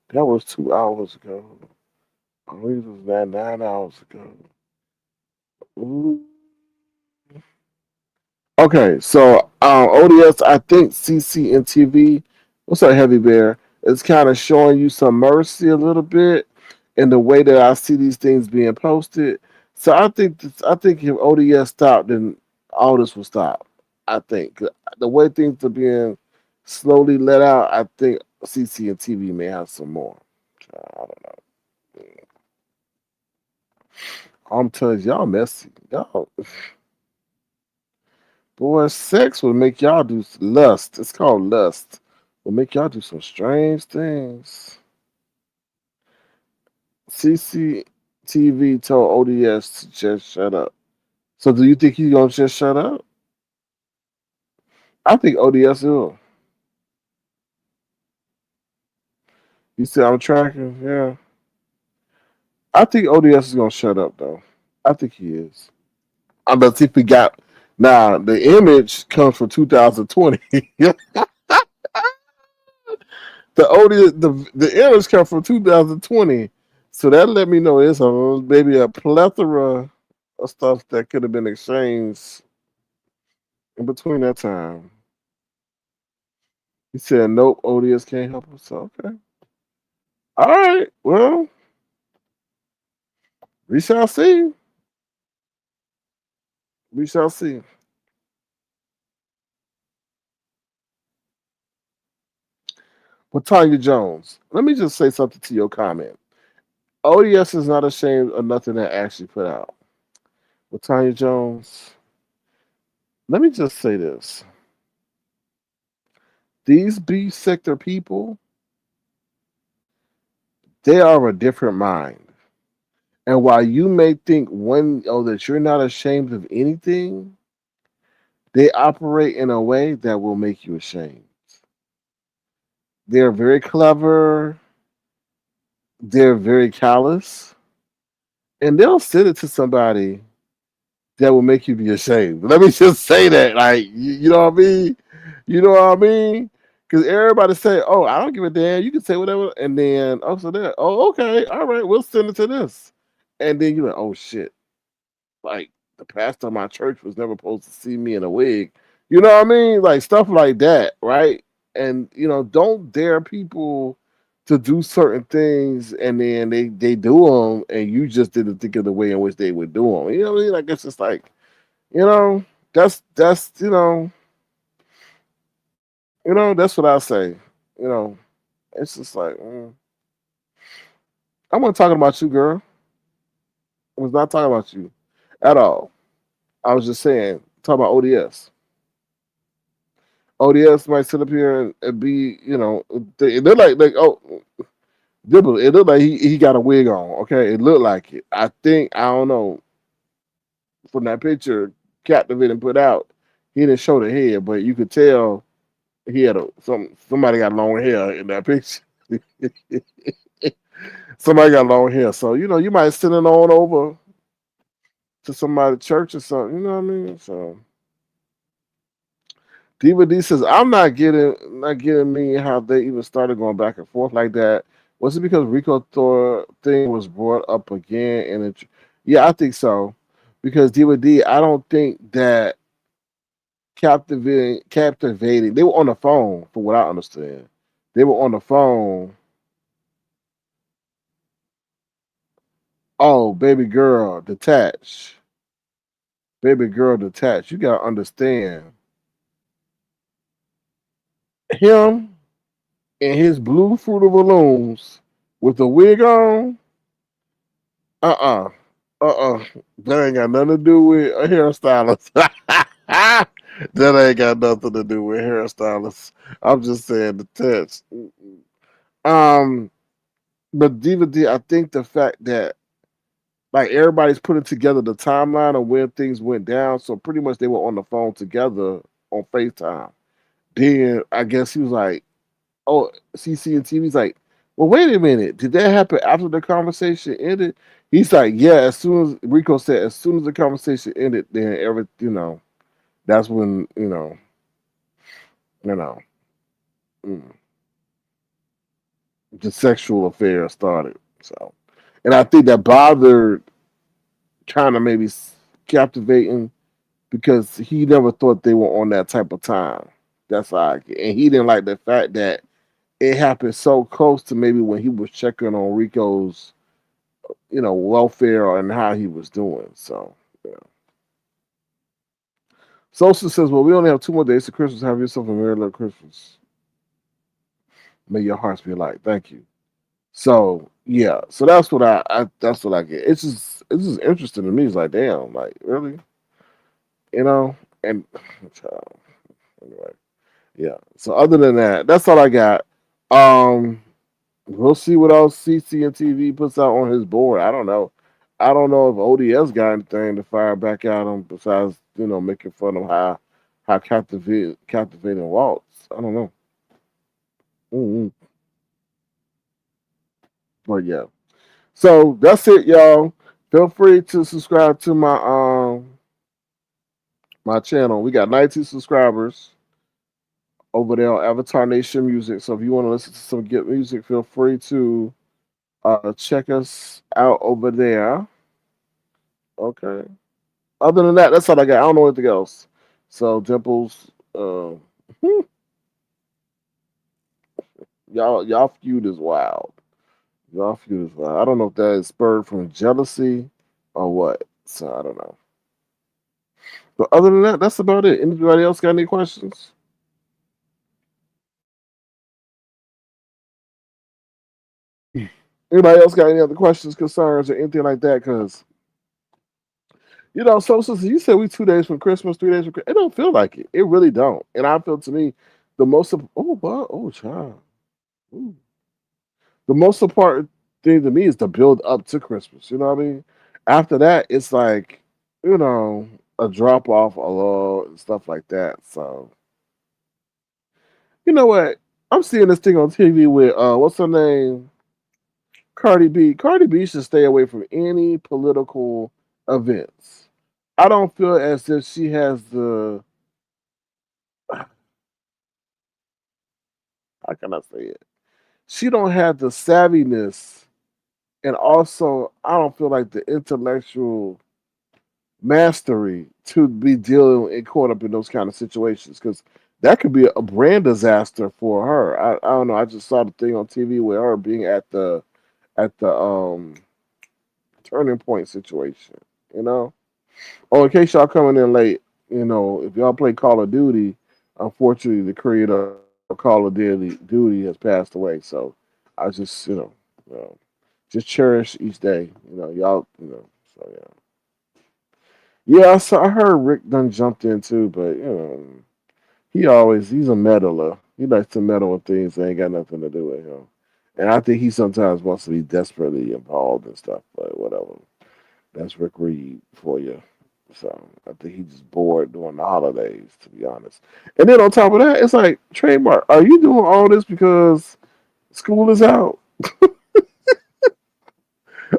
That was 2 hours ago. I believe it was 9 hours ago. Ooh. Okay, so ODS, I think CC and TV. What's up, Heavy Bear? It's kind of showing you some mercy a little bit in the way that I see these things being posted. So I think if ODS stopped, then all this will stop. I think the way things are being slowly let out, I think CC and TV may have some more. I don't know. I'm telling you, y'all messy. Y'all, boy, sex will make y'all do lust. It's called lust. Will make y'all do some strange things. CCTV told ODS to just shut up. So do you think he's gonna just shut up? I think ODS will. You said I'm tracking, yeah. I think ODS is gonna shut up though. I think he is. I bet if we got now the image comes from 2020. The ODS, the image comes from 2020. So that let me know it's maybe a plethora of stuff that could have been exchanged in between that time. He said, "Nope, ODS can't help us." So, okay, all right. Well, we shall see. We shall see. But Tanya Jones, let me just say something to your comment. ODS is not ashamed of nothing that actually put out. With Tanya Jones, let me just say this. These B sector people, they are a different mind. And while you may think that you're not ashamed of anything, they operate in a way that will make you ashamed. They're very clever, they're very callous, and they'll send it to somebody that will make you be ashamed. Let me just say that, like you know what I mean. You know what I mean? Because everybody say, "Oh, I don't give a damn. You can say whatever," and then also that, "Oh, okay, all right, we'll send it to this," and then you're like, "Oh shit!" Like the pastor of my church was never supposed to see me in a wig. You know what I mean? Like stuff like that, right? And don't dare people to do certain things, and then they do them, and you just didn't think of the way in which they would do them. You know what I mean? Like it's just like you know, that's that's what I say. You know, it's just like I wasn't talking about you, girl. I was not talking about you at all. I was just saying, talking about ODS. ODS might sit up here and be, it looked like Dibble. It looked like he got a wig on. Okay, it looked like it. I don't know from that picture Captivating put out. He didn't show the head, but you could tell he had somebody got long hair in that picture. Somebody got long hair, so you might send it on over to somebody's church or something. You know what I mean? So Diva D says, "I'm not getting me how they even started going back and forth like that. Was it because Rico Thor thing was brought up again? And yeah, I think so. Because Diva D, I don't think that captivating. They were on the phone, for what I understand. They were on the phone. Oh, baby girl, detached. You gotta understand him and his blue fruit of balloons with the wig on. Uh-uh. Uh-uh. That ain't got nothing to do with a hairstylist. That ain't got nothing to do with hairstylists. I'm just saying the text. Um, but Diva D, I think the fact that like everybody's putting together the timeline of where things went down, so pretty much they were on the phone together on FaceTime. Then I guess he was like, "Oh, CC and TV's like, well, wait a minute. Did that happen after the conversation ended?" He's like, "Yeah." As soon as Rico said, as soon as the conversation ended, then that's when you know, mm, the sexual affair started. So, and I think that bothered kind of maybe captivating because he never thought they were on that type of time. That's how and he didn't like the fact that it happened so close to maybe when he was checking on Rico's welfare and how he was doing. So, yeah. Sosa says, "Well, we only have 2 more days to Christmas. Have yourself a merry little Christmas. May your hearts be light." Thank you. So, yeah. So that's what that's what I get. It's just interesting to me. It's like, damn, like really, you know. And anyway, yeah. So other than that, that's all I got. Um, we'll see what else CC and TV puts out on his board. I don't know. I don't know if ODS got anything to fire back at him besides making fun of how captivating Waltz. I don't know. Mm-hmm. But yeah. So that's it, y'all. Feel free to subscribe to my channel. We got 19 subscribers over there on Avatar Nation Music. So if you want to listen to some good music, feel free to check us out over there. Okay. Other than that, that's all I got. I don't know anything else. So Dimples, uh, y'all feud is wild. Y'all feud is wild. I don't know if that is spurred from jealousy or what. So I don't know. But other than that, that's about it. Anybody else got any questions? Anybody else got any other questions, concerns, or anything like that? Because so since you said we 2 days from Christmas, 3 days from Christmas, it don't feel like it. It really don't. And I feel to me, the most child, Ooh. The most important thing to me is to build up to Christmas. You know what I mean? After that, it's like a drop off, a lull, and stuff like that. So you know what? I'm seeing this thing on TV with what's her name? Cardi B. Cardi B should stay away from any political events. I don't feel as if she has the how can I say it? She don't have the savviness, and also I don't feel like the intellectual mastery to be dealing and caught up in those kind of situations because that could be a brand disaster for her. I don't know. I just saw the thing on TV with her being at the turning point situation. You know. Oh, in case y'all coming in late, if y'all play Call of Duty, unfortunately, the creator of Call of Duty has passed away. So I just, just cherish each day. Y'all, so yeah. Yeah, I heard Rick done jumped in too, but he's a meddler. He likes to meddle with things that ain't got nothing to do with him. And I think he sometimes wants to be desperately involved and stuff, but whatever. That's Rick Reed for you. So I think he's just bored during the holidays, to be honest. And then on top of that, it's like, trademark, are you doing all this because school is out?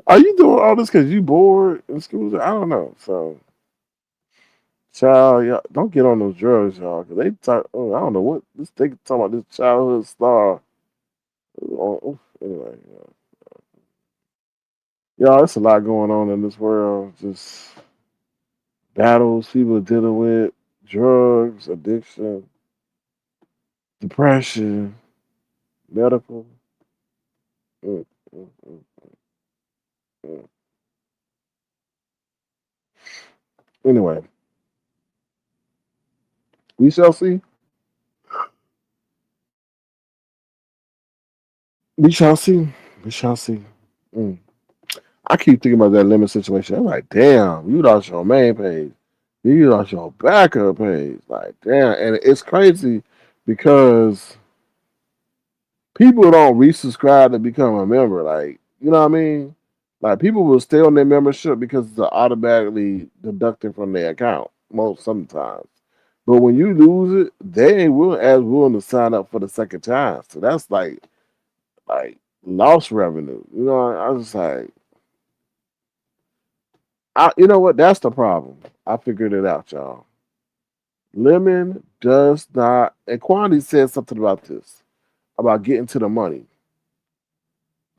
Are you doing all this because you bored and school is out? I don't know. So, child, y'all, don't get on those drugs, y'all, because they talk, I don't know what, they talking about this childhood star. Anyway, y'all, it's a lot going on in this world. Just battles people are dealing with, drugs, addiction, depression, medical. Mm, mm, mm, mm. Anyway, we shall see. We shall see. We shall see. Mm. I keep thinking about that lemon situation. I'm like, damn, you lost your main page. You lost your backup page. Like, damn. And it's crazy because people don't resubscribe to become a member. Like, you know what I mean? Like, people will stay on their membership because it's automatically deducted from their account most sometimes. But when you lose it, they ain't willing to sign up for the second time. So that's like lost revenue. I was just like, you know what? That's the problem. I figured it out, y'all. Lemon does not, and Quanney said something about this, about getting to the money.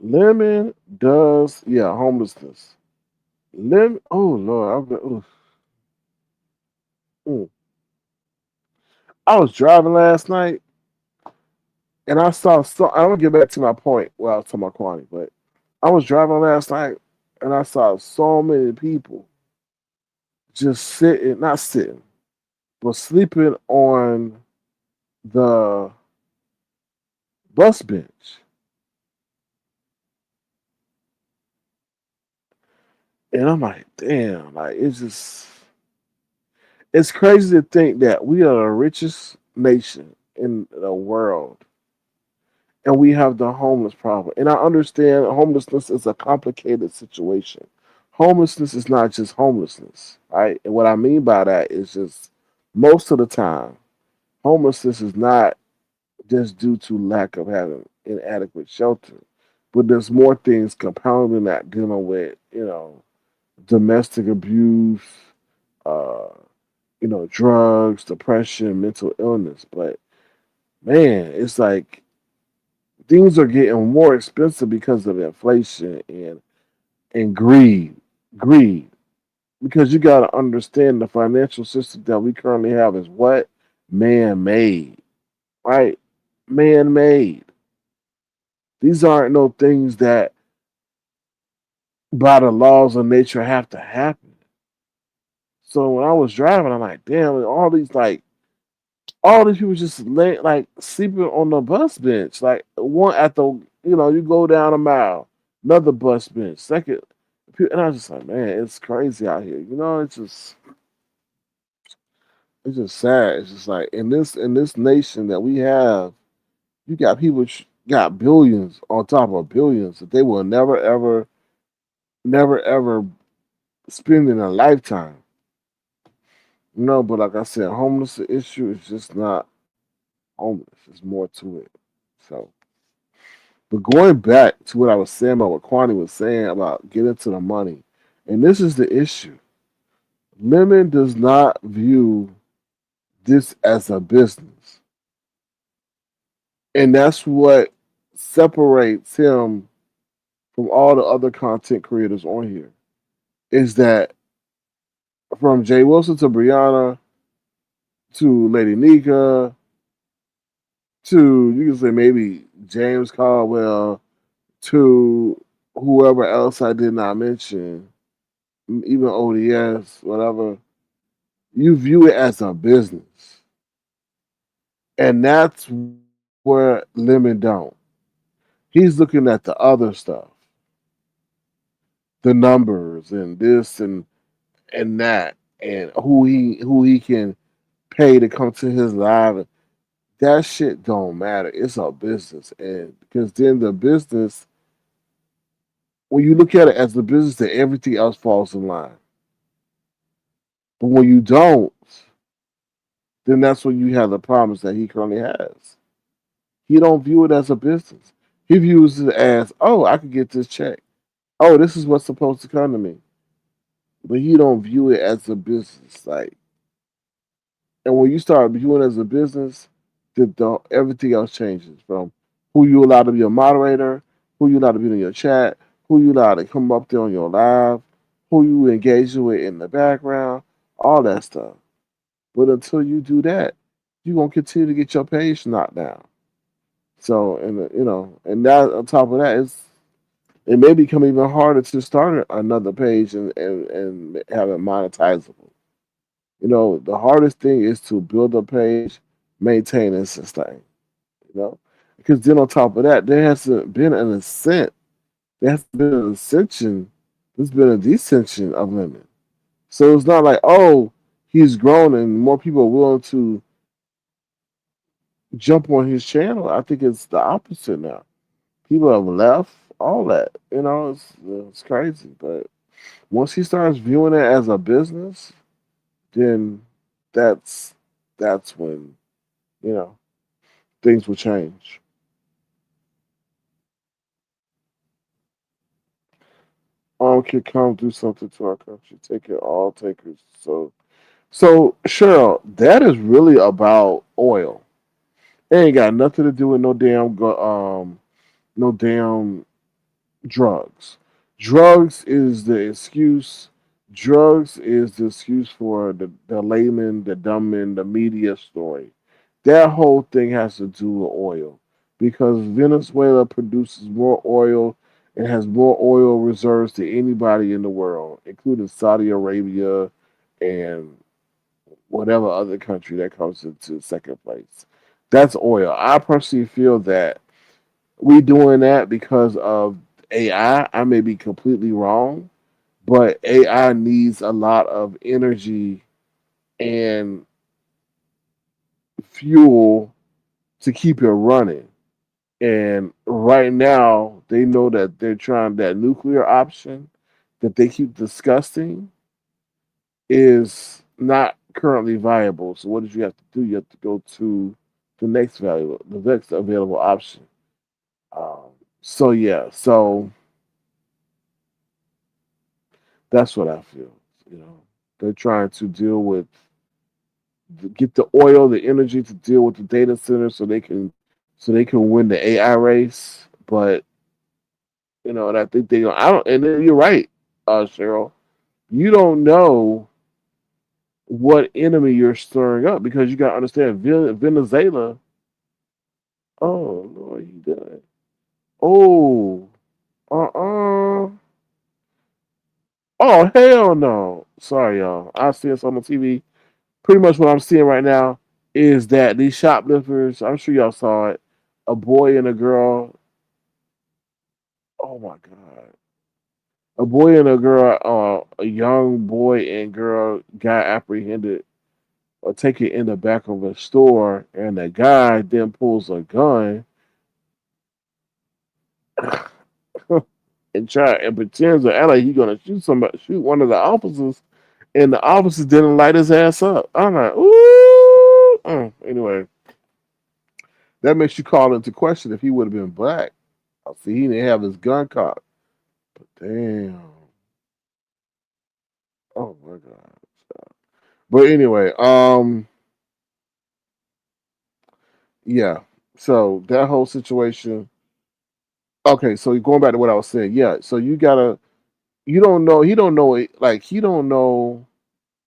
Lemon does, yeah, homelessness. Lemon, oh Lord, mm. I was driving last night and I saw, so I'm gonna get back to my point. Well, I was talking about Quantity, but I was driving last night and I saw so many people just sitting, not sitting, but sleeping on the bus bench. And I'm like, damn, like it's crazy to think that we are the richest nation in the world and we have the homeless problem. And I understand homelessness is a complicated situation. Homelessness is not just homelessness, right? And what I mean by that is just most of the time, homelessness is not just due to lack of having inadequate shelter, but there's more things compounding that dealing with, domestic abuse, uh, drugs, depression, mental illness. But man, it's like things are getting more expensive because of inflation and greed. Greed. because you got to understand the financial system that we currently have is what man made, right? Man made. These aren't no things that by the laws of nature have to happen. So when I was driving, I'm like, damn, all these people just like sleeping on the bus bench. Like one at the you go down a mile, another bus bench, second, and I was just like, man, it's crazy out here. It's just sad. It's just like in this nation that we have, you got people got billions on top of billions that they will never ever spend in a lifetime. But like I said, homeless issue is just not homeless. There's more to it. So, but going back to what I was saying about what Quanney was saying about getting to the money, and this is the issue. Lemon does not view this as a business, and that's what separates him from all the other content creators on here. Is that from Jay Wilson to Brianna to Lady Nika to you can say maybe James Caldwell to whoever else I did not mention, even ODS, whatever, you view it as a business. And that's where Lemon don't. He's looking at the other stuff, the numbers and this and that, and who he can pay to come to his live. That shit don't matter. It's a business. And because then the business, when you look at it as the business, then everything else falls in line. But when you don't, then that's when you have the problems that he currently has. He don't view it as a business. He views it as, oh, I could get this check. Oh, this is what's supposed to come to me. But he don't view it as a business. And when you start viewing it as a business, everything else changes from who you allow to be a moderator, who you allow to be in your chat, who you allow to come up there on your live, who you engage with in the background, all that stuff. But until you do that, you're gonna continue to get your page knocked down. So, and that on top of that, it may become even harder to start another page and have it monetizable. The hardest thing is to build a page, maintain and sustain. You know, because then on top of that, there hasn't been an ascent. There has been an ascension. There's been a descension of Lemon. So it's not like, oh, he's grown and more people are willing to jump on his channel. I think it's the opposite now. People have left, all that. It's crazy. But once he starts viewing it as a business, then that's that's when you know things will change. Could come do something to our country. Take it all takers. So Cheryl, that is really about oil. It ain't got nothing to do with no damn drugs. Drugs is the excuse. Drugs is the excuse for the layman, the dumbman, the media story. That whole thing has to do with oil because Venezuela produces more oil and has more oil reserves than anybody in the world, including Saudi Arabia and whatever other country that comes into second place. That's oil. I personally feel that we doing that because of AI. I may be completely wrong, but AI needs a lot of energy and fuel to keep it running. And right now, they know that they're trying that nuclear option that they keep discussing is not currently viable. So what did you have to do? You have to go to the next available option. Um, so yeah, so that's what I feel. You know, they're trying to get the oil, the energy to deal with the data center, so they can win the AI race. But and I think they, I don't, and then you're right, Cheryl. You don't know what enemy you're stirring up because you got to understand Venezuela. Oh, Lord, you done. Oh, uh-uh. Oh, hell no. Sorry, y'all. I see this on the TV. Pretty much what I'm seeing right now is that these shoplifters, I'm sure y'all saw it, a boy and a girl. Oh, my God. A boy and a girl, a young boy and girl got apprehended or taken in the back of a store, and the guy then pulls a gun and pretends to act like he's gonna shoot one of the officers, and the officers didn't light his ass up. I'm like, ooh. Anyway, that makes you call into question if he would have been black. I see he didn't have his gun cocked, but damn. Oh my god. But anyway, yeah. So that whole situation. Okay, so going back to what I was saying, yeah. So you don't know. He don't know it. Like he don't know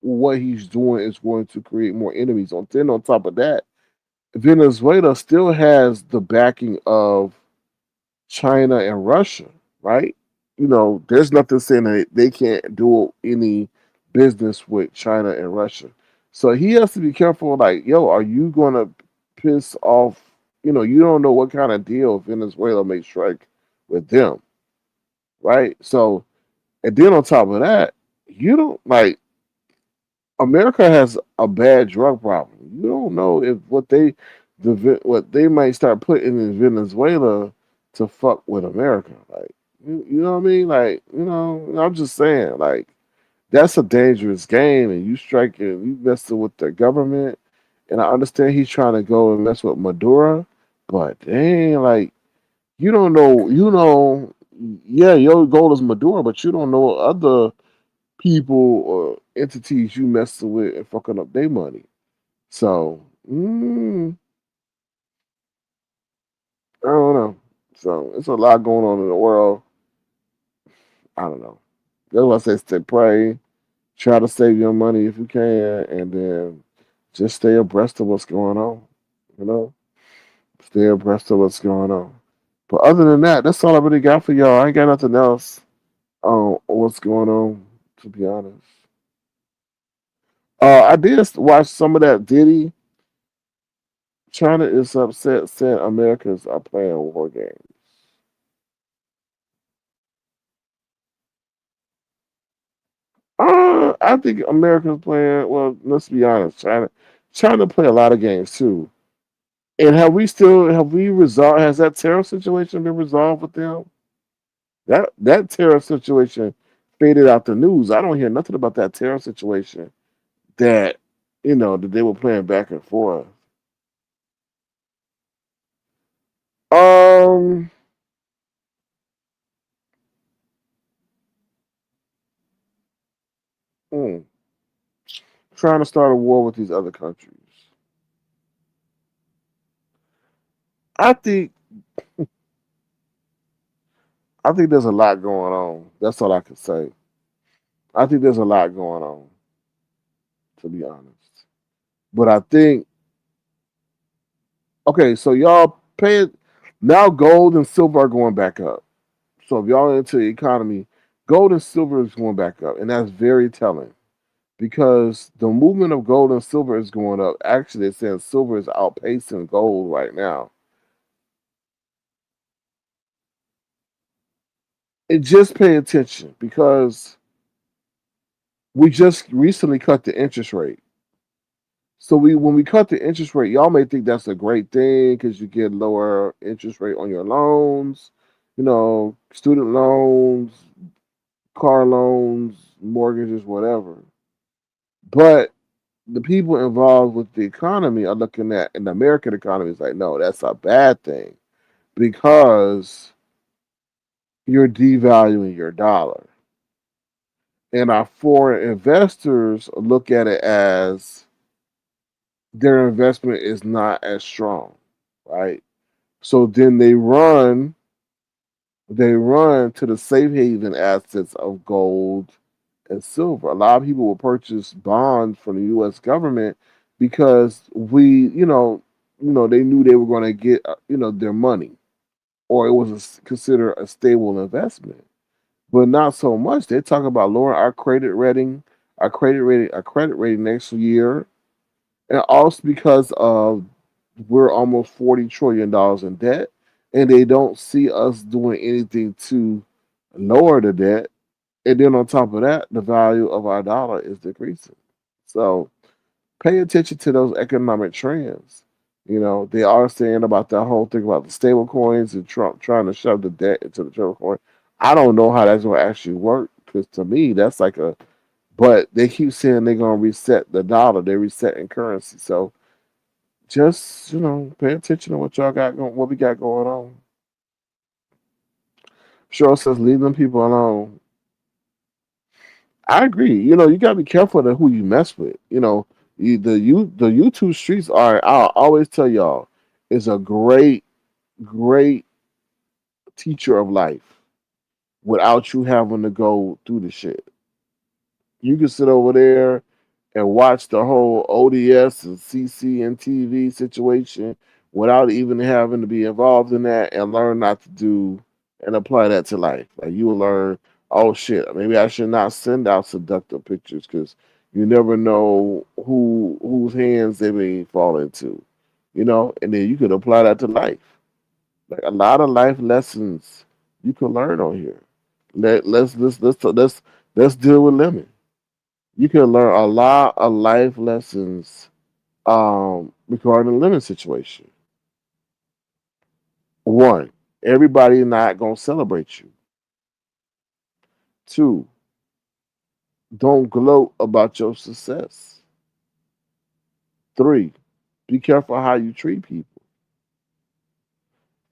what he's doing is going to create more enemies. On top of that, Venezuela still has the backing of China and Russia, right? There's nothing saying that they can't do any business with China and Russia. So he has to be careful. Like, yo, are you gonna piss off? You don't know what kind of deal Venezuela may strike with them, right? So, and then on top of that, you don't like America has a bad drug problem. You don't know if what they might start putting in Venezuela to fuck with America. Like, you know what I mean? Like, I'm just saying, like, that's a dangerous game, and you messing with the government. And I understand he's trying to go and mess with Maduro, but dang, like, you don't know, yeah, your goal is Maduro, but you don't know other people or entities you messing with and fucking up their money. So, I don't know. So it's a lot going on in the world. I don't know. That's why I say stay pray, try to save your money if you can, and then just stay abreast of what's going on. You know, stay abreast of what's going on. But other than that, that's all I really got for y'all. I ain't got nothing else on what's going on, to be honest. I did watch some of that Diddy. China is upset saying Americans are playing war games. I think Americans playing. Well, let's be honest. China play a lot of games too. And have we resolved? Has that terror situation been resolved with them? That terror situation faded out the news. I don't hear nothing about that terror situation. That that they were playing back and forth. Um, hmm, trying to start a war with these other countries. I think I think there's a lot going on. That's all I can say. I think there's a lot going on, to be honest. But I think okay, so y'all pay it now. Gold and silver are going back up. So if y'all into the economy, gold and silver is going back up, and that's very telling because the movement of gold and silver is going up. Actually, it's saying silver is outpacing gold right now. And just pay attention because we just recently cut the interest rate. So when we cut the interest rate, y'all may think that's a great thing because you get lower interest rate on your loans, student loans, car loans, mortgages, whatever. But the people involved with the economy are looking at, and the American economy is like, no, that's a bad thing because you're devaluing your dollar. And our foreign investors look at it as their investment is not as strong, right? So then they run to the safe haven assets of gold and silver. A lot of people will purchase bonds from the U.S. government because they knew they were going to get, their money, or it was considered a stable investment. But not so much. They talk about lowering our credit rating next year, and also because of we're almost $40 trillion in debt, and they don't see us doing anything to lower the debt. And then on top of that, the value of our dollar is decreasing. So pay attention to those economic trends. They are saying about that whole thing about the stable coins and Trump trying to shove the debt into the stable coin. I don't know how that's going to actually work because to me, that's like but they keep saying they're going to reset the dollar. They're resetting currency. So just, pay attention to what y'all got going, what we got going on. Cheryl says, leave them people alone. I agree. You got to be careful of who you mess with. The YouTube streets are. I'll always tell y'all, is a great, great teacher of life. Without you having to go through the shit, you can sit over there and watch the whole ODS and CC and TV situation without even having to be involved in that and learn not to do and apply that to life. Like you will learn, oh shit, maybe I should not send out seductive pictures because you never know whose hands they may fall into, and then you could apply that to life. Like a lot of life lessons you can learn on here. Let's deal with lemon. You can learn a lot of life lessons regarding the lemon situation. One, everybody not gonna celebrate you. Two, don't gloat about your success. Three, be careful how you treat people.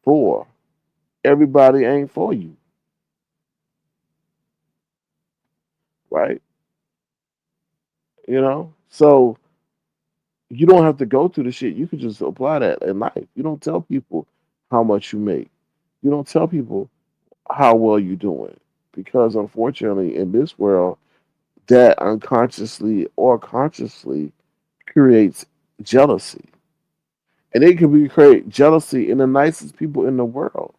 Four, everybody ain't for you, right? So you don't have to go through the shit. You can just apply that in life. You don't tell people how much you make. You don't tell people how well you're doing because unfortunately in this world that unconsciously or consciously creates jealousy, and it can be create jealousy in the nicest people in the world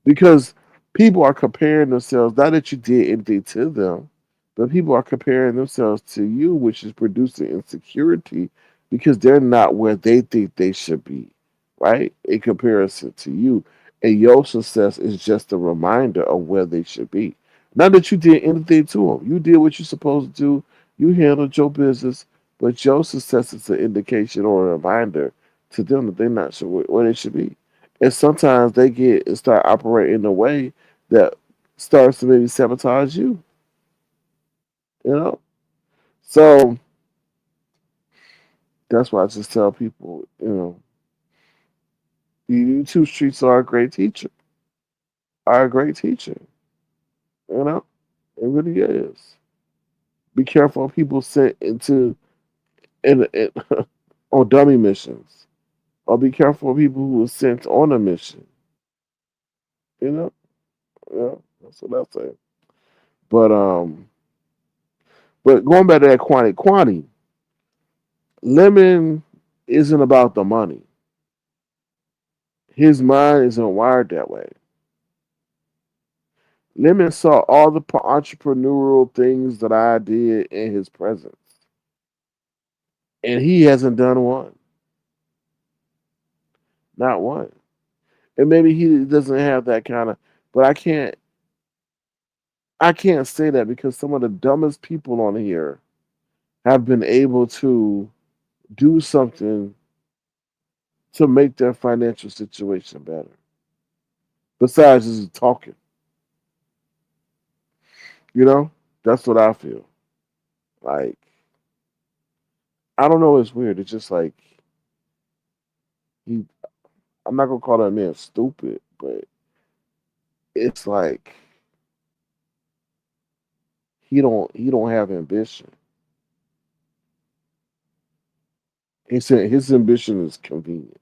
because people are comparing themselves, not that you did anything to them, but people are comparing themselves to you, which is producing insecurity because they're not where they think they should be, right? In comparison to you. And your success is just a reminder of where they should be. Not that you did anything to them. You did what you're supposed to do. You handled your business, but your success is an indication or a reminder to them that they're not sure where they should be. And sometimes they get and start operating in a way that starts to maybe sabotage you. You know, so that's why I just tell people, you two streets are a great teacher. Are a great teacher. You know, it really is. Be careful of people sent in on dummy missions, or be careful of people who are sent on a mission. You know, yeah, that's what I say. But going back to that Quanney, Lemon isn't about the money. His mind isn't wired that way. Lemon saw all the entrepreneurial things that I did in his presence, and he hasn't done one, not one. And maybe he doesn't have that kind of. But I can't say that because some of the dumbest people on here have been able to do something to make their financial situation better. Besides just talking, that's what I feel. Like I don't know, it's weird. It's just like he. I'm not gonna call that man stupid, but it's like he don't have ambition. He said his ambition is convenient.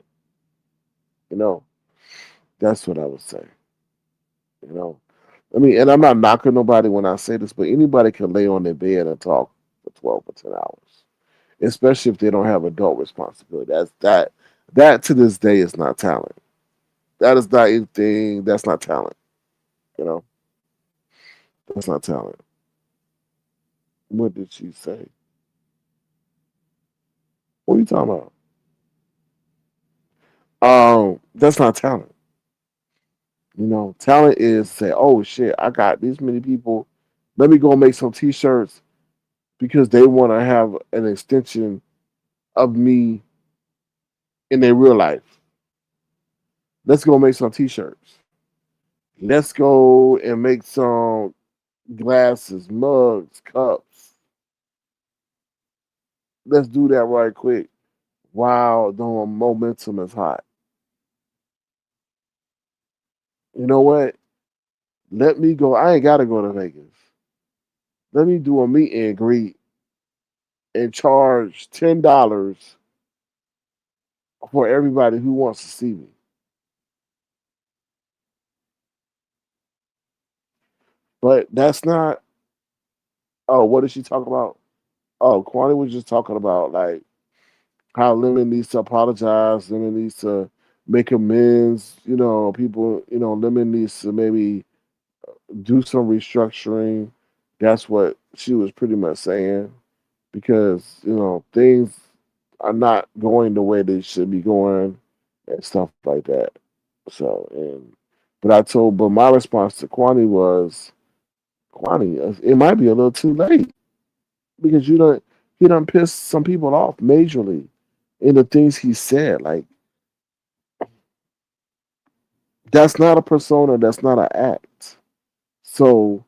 You know, that's what I would say. You know, I mean, and I'm not knocking nobody when I say this, but anybody can lay on their bed and talk for 12 or 10 hours, especially if they don't have adult responsibility. That to this day is not talent. That is not anything. That's not talent. You know, that's not talent. What did she say? What are you talking about? That's not talent. Talent is say, oh shit, I got these many people. Let me go make some t-shirts because they want to have an extension of me in their real life. Let's go make some t-shirts. Let's go and make some glasses, mugs, cups. Let's do that right quick while the momentum is hot. You know what? Let me go. I ain't got to go to Vegas. Let me do a meet and greet and charge $10 for everybody who wants to see me. But that's not. Oh, what is she talking about? Oh, Quanney was just talking about like how Lemon needs to apologize. Lemon needs to make amends. People. Lemon needs to maybe do some restructuring. That's what she was pretty much saying because things are not going the way they should be going and stuff like that. So but my response to Quani, it might be a little too late because he done pissed some people off majorly in the things he said. Like that's not a persona, that's not an act. So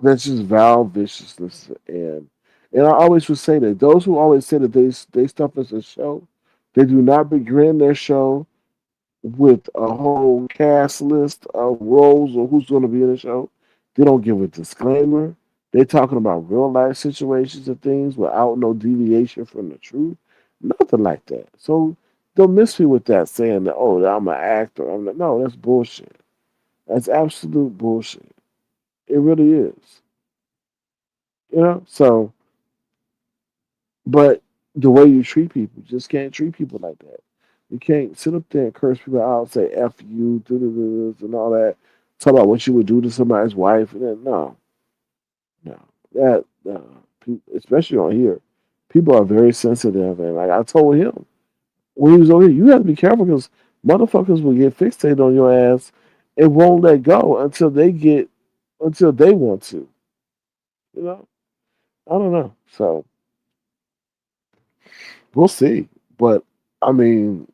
that's just vile viciousness and I always would say that those who always say that they stuff is a show, they do not begin their show with a whole cast list of roles or who's going to be in the show. They don't give a disclaimer. They're talking about real life situations and things without no deviation from the truth. Nothing like that. So don't miss me with that saying that, oh, I'm an actor. No, that's bullshit. That's absolute bullshit. It really is. So, but the way you treat people, you just can't treat people like that. You can't sit up there and curse people out, say "f you," do this and all that. Talk about what you would do to somebody's wife, and then no, that especially on here, people are very sensitive, and like I told him when he was over here, you have to be careful because motherfuckers will get fixated on your ass and won't let go until they want to. You know, I don't know. So we'll see, but I mean,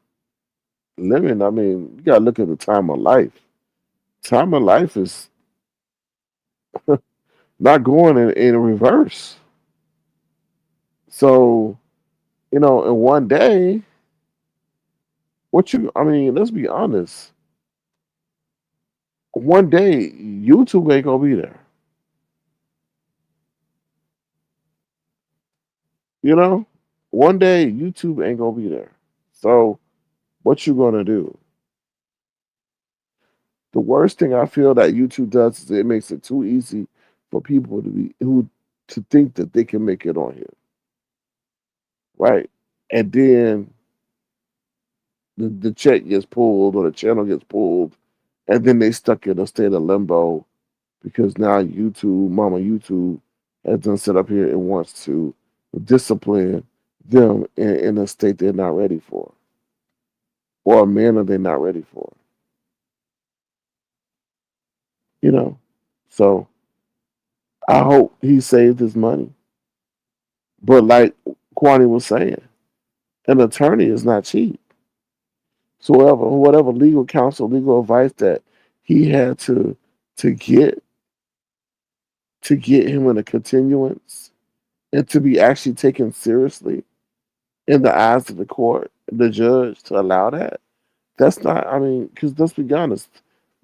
Lemon. I mean, you gotta look at the time of life. Time of life is not going in reverse. So, in one day, I mean, let's be honest. One day, YouTube ain't gonna be there. You know, one day YouTube ain't gonna be there. So, what you gonna do? The worst thing I feel that YouTube does is it makes it too easy for people to think that they can make it on here, right? And then the check gets pulled or the channel gets pulled, and then they stuck in a state of limbo because now Mama YouTube, has done set up here and wants to discipline them in a state they're not ready for or a manner they're not ready for. You know, so I hope he saved his money. But like Quani was saying, an attorney is not cheap. So whatever legal counsel, legal advice that he had to get to get him in a continuance and to be actually taken seriously in the eyes of the court, the judge to allow that. That's not. I mean, because let's be honest,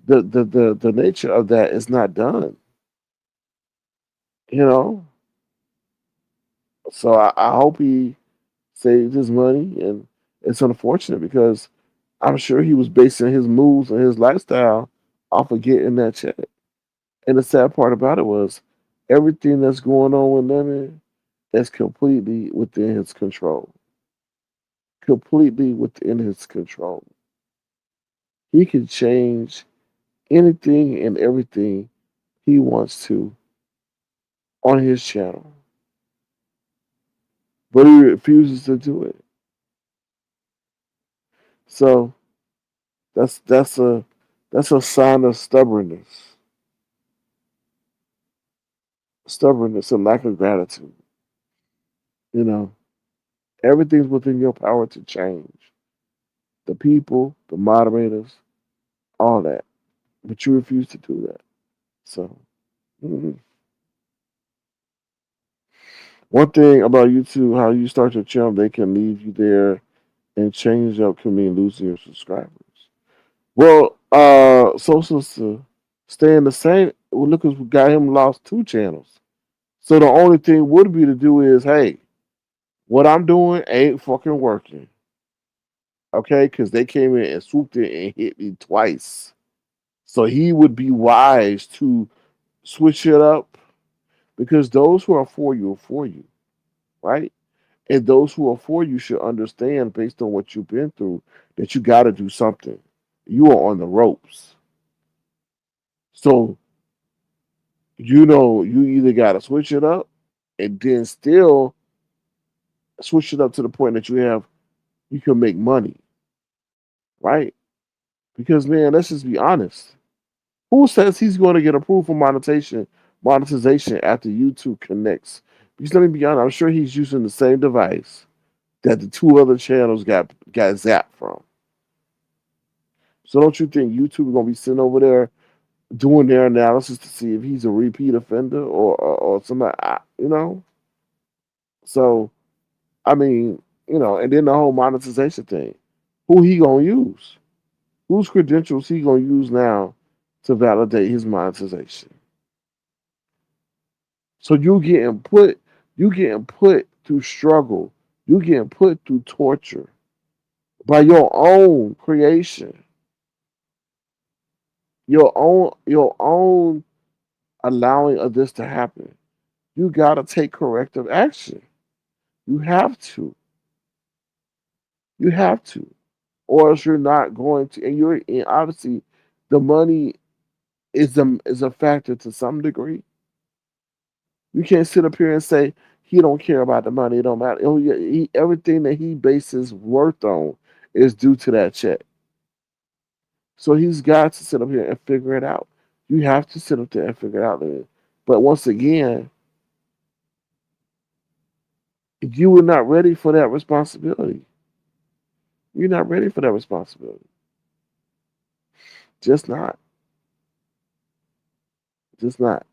the nature of that is not done. You know, so I hope he saved his money, and it's unfortunate because I'm sure he was basing his moves and his lifestyle off of getting that check. And the sad part about it was everything that's going on with Lemon is completely within his control. Completely within his control. He can change anything and everything he wants to on his channel, but he refuses to do it. So that's a that's a sign of stubbornness and lack of gratitude. You know, everything's within your power to change. The people, the moderators, all that, but you refuse to do that. So, mhm. One thing about YouTube, how you start your channel, they can leave you there and change up can mean losing your subscribers. Well, sister, staying the same. Well, look, we got him lost 2 channels. So the only thing would be to do is, hey, what I'm doing ain't fucking working. Okay, because they came in and swooped it and hit me twice. So he would be wise to switch it up because those who are for you, right? And those who are for you should understand based on what you've been through that you got to do something. You are on the ropes. So, you either got to switch it up and then still switch it up to the point that you can make money, right? Because, man, let's just be honest. Who says he's going to get approved for monetization after YouTube connects? Because let me be honest, I'm sure he's using the same device that the 2 other channels got zapped from. So don't you think YouTube is gonna be sitting over there doing their analysis to see if he's a repeat offender or somebody, So I mean, and then the whole monetization thing. Who he gonna use? Whose credentials he gonna use now to validate his monetization? So you getting put through struggle, you getting put through torture by your own creation, your own allowing of this to happen. You gotta take corrective action. You have to. You have to. Or else you're not going to, and obviously the money is a factor to some degree. You can't sit up here and say he don't care about the money. It don't matter. Oh, yeah, everything that he bases worth on is due to that check. So he's got to sit up here and figure it out. You have to sit up there and figure it out. Man. But once again, you were not ready for that responsibility. You're not ready for that responsibility. Just not. Just not.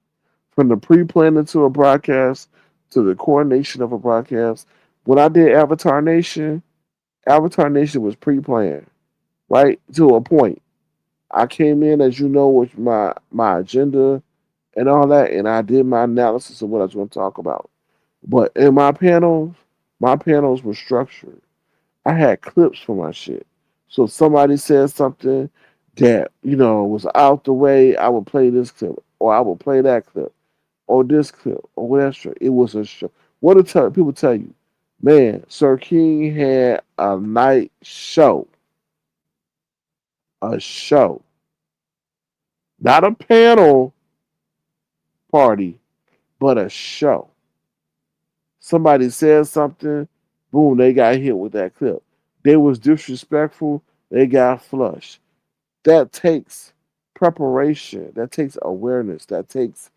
From the pre-planning to a broadcast to the coordination of a broadcast. When I did Avatar Nation was pre-planned, right? To a point. I came in, as you know, with my agenda and all that, and I did my analysis of what I was going to talk about. But in my panels were structured. I had clips for my shit. So if somebody said something that, was out the way, I would play this clip, or I would play that clip, or this clip, or whatever. It was a show. What do people tell you? Man, Sir King had a night show. A show. Not a panel party, but a show. Somebody said something, boom, they got hit with that clip. They was disrespectful, they got flushed. That takes preparation, that takes awareness, that takes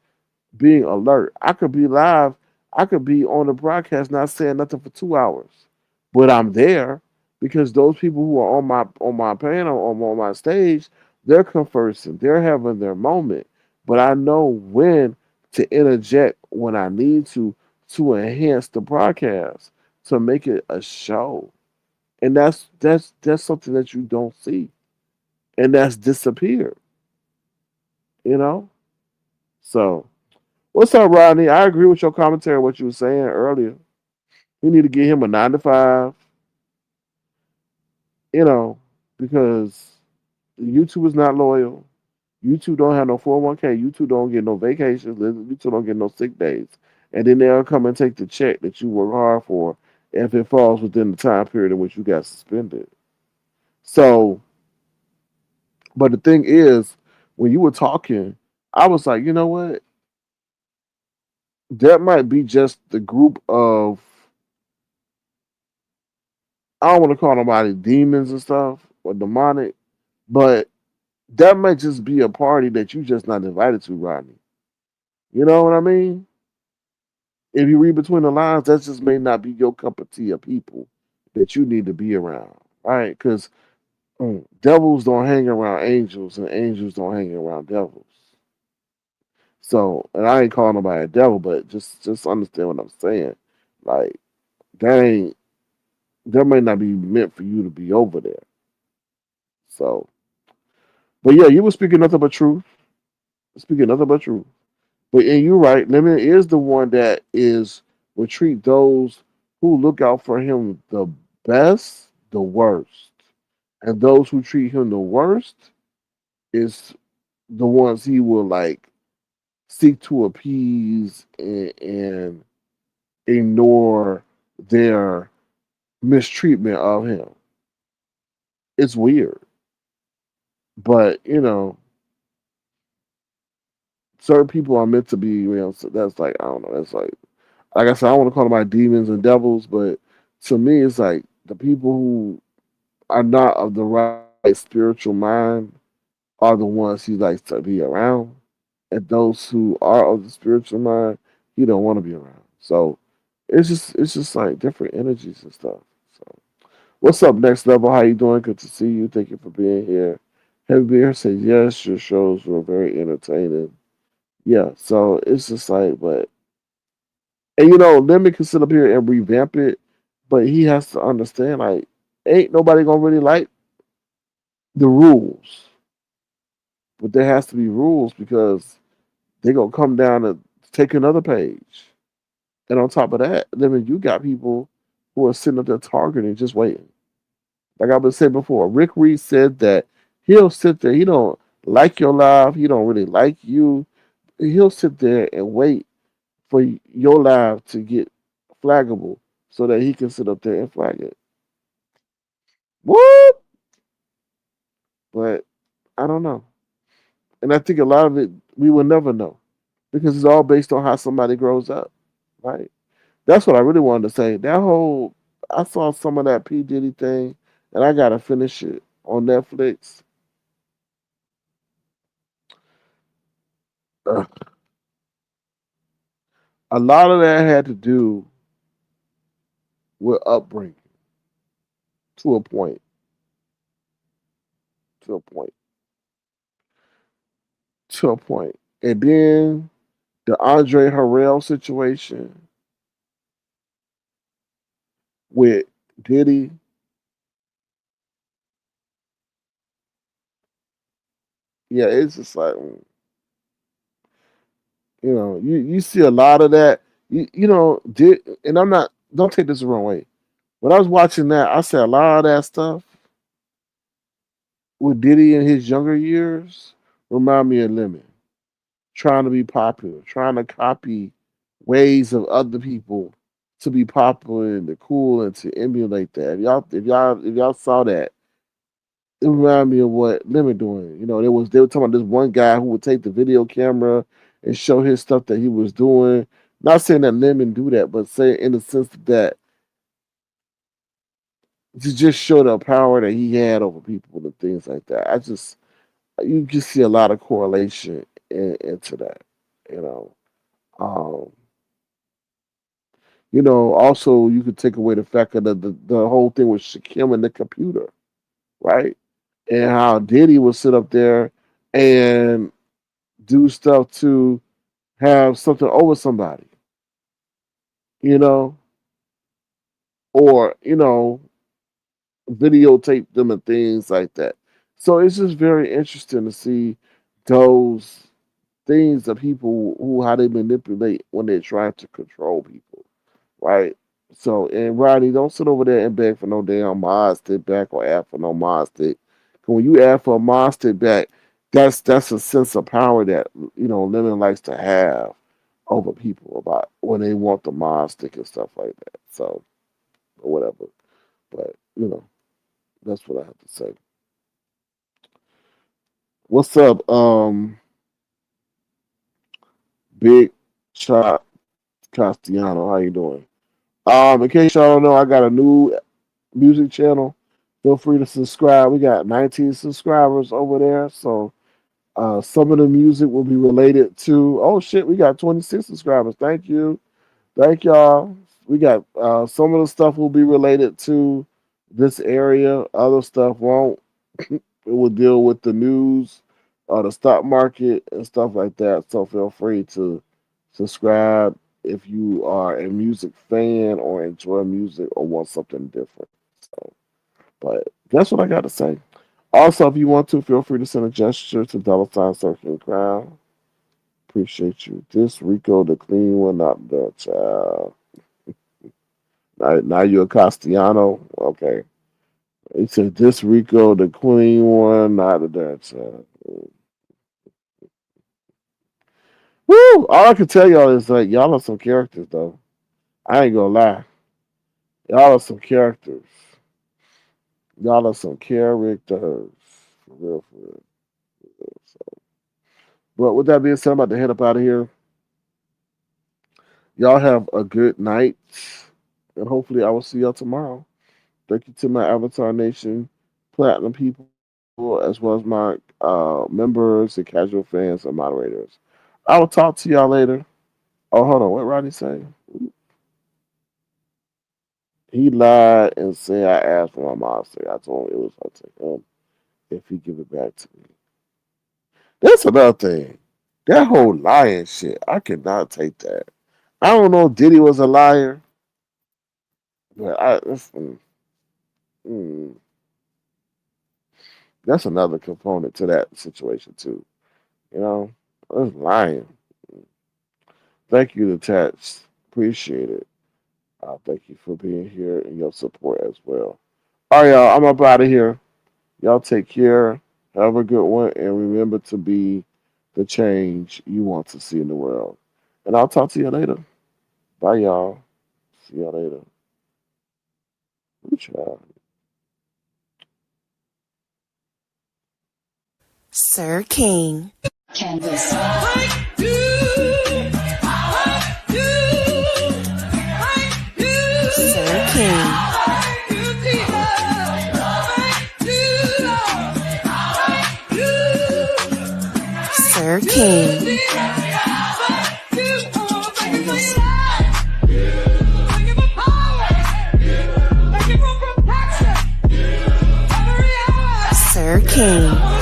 being alert. I could be live, I could be on the broadcast not saying nothing for 2 hours, but I'm there because those people who are on my panel or on my stage, they're conversing, they're having their moment. But I know when to interject when I need to enhance the broadcast to make it a show, and that's something that you don't see, and that's disappeared. You know, so. What's up, Rodney? I agree with your commentary, what you were saying earlier. We need to get him a 9 to 5, you know, because YouTube is not loyal. You two don't have no 401k. You two don't get no vacations. You two don't get no sick days. And then they'll come and take the check that you work hard for if it falls within the time period in which you got suspended. So, but the thing is, when you were talking, I was like, you know what? That might be just the group of, I don't want to call nobody demons and stuff or demonic, but that might just be a party that you just not invited to, Rodney. You know what I mean? If you read between the lines, that just may not be your cup of tea of people that you need to be around, right? Because devils don't hang around angels, and angels don't hang around devils. So, and I ain't calling nobody a devil, but just understand what I'm saying. Like that ain't that may not be meant for you to be over there. So, but yeah, you were speaking nothing but truth. Speaking nothing but truth. But and you're right. Lemon is the one that is will treat those who look out for him the best, the worst, and those who treat him the worst is the ones he will like seek to appease and ignore their mistreatment of him. It's weird, but certain people are meant to be. So that's like I don't know. That's like I said, I don't want to call them my demons and devils, but to me, it's like the people who are not of the right spiritual mind are the ones he likes to be around, and those who are of the spiritual mind, he don't want to be around. So it's just like different energies and stuff. So what's up, next level? How you doing? Good to see you. Thank you for being here. Heavy Bear says yes. Your shows were very entertaining. Yeah. So it's just like, but and Lemon can sit up here and revamp it, but he has to understand like ain't nobody gonna really like the rules, but there has to be rules because they gonna come down and take another page. And on top of that, then you got people who are sitting up there targeting, just waiting. Like I've been saying before, Rick Reed said that he'll sit there. He don't like your live. He don't really like you. He'll sit there and wait for your live to get flaggable so that he can sit up there and flag it. What? But I don't know. And I think a lot of it we will never know because it's all based on how somebody grows up, right? That's what I really wanted to say. That whole I saw some of that P Diddy thing, and I gotta finish it on Netflix. Ugh. A lot of that had to do with upbringing to a point, to a point, to a point, and then the Andre Harrell situation with Diddy. Yeah, it's just like you see a lot of that. And I'm not. Don't take this the wrong way. When I was watching that, I said a lot of that stuff with Diddy in his younger years remind me of Lemon, trying to be popular, trying to copy ways of other people to be popular and to cool and to emulate that. If y'all saw that, it reminded me of what Lemon doing. They were talking about this one guy who would take the video camera and show his stuff that he was doing. Not saying that Lemon do that, but say in the sense that to just show the power that he had over people and things like that. You just see a lot of correlation into that. You know, um, also you could take away the fact of the whole thing with Shakim and the computer, right? And how Diddy would sit up there and do stuff to have something over somebody, you know, or videotape them and things like that. So it's just very interesting to see those things that people who how they manipulate when they're trying to control people, right? So and Rodney, don't sit over there and beg for no damn mod stick back or ask for no mod stick. 'Cause when you ask for a mod stick back, that's a sense of power that Lemon likes to have over people about when they want the mod stick and stuff like that. So or whatever. But that's what I have to say. What's up, Big Shot Castellano? How you doing? In case y'all don't know, I got a new music channel. Feel free to subscribe. We got 19 subscribers over there. So some of the music will be related to. Oh shit, we got 26 subscribers. Thank you. Thank y'all. We got some of the stuff will be related to this area. Other stuff won't. It will deal with the news, the stock market, and stuff like that. So feel free to subscribe if you are a music fan or enjoy music or want something different. So, but that's what I got to say. Also, if you want to, feel free to send a gesture to $ Circling Crown. Appreciate you. This Rico, the clean one, not the child. Now you're a Castellano. Okay. He said this Rico, the clean one, not the Dutch child. Woo! All I can tell y'all is like y'all are some characters though. I ain't gonna lie. Y'all are some characters. Y'all are some characters. For real, for real. So, but with that being said, I'm about to head up out of here. Y'all have a good night. And hopefully I will see y'all tomorrow. Thank you to my Avatar Nation Platinum people, as well as my members and casual fans and moderators. I will talk to y'all later. Oh, hold on. What Rodney say? He lied and said I asked for my monster. I told him it was up to him if he give it back to me. That's another thing. That whole lying shit, I cannot take that. I don't know if Diddy was a liar, but that's another component to that situation too. That's lying. Thank you to Tats. Appreciate it. Thank you for being here and your support as well. All right, y'all. I'm up out of here. Y'all take care. Have a good one. And remember to be the change you want to see in the world. And I'll talk to you later. Bye, y'all. See y'all later. Good job. Sir King. Canvas. Sir King. Sir King. Sir King.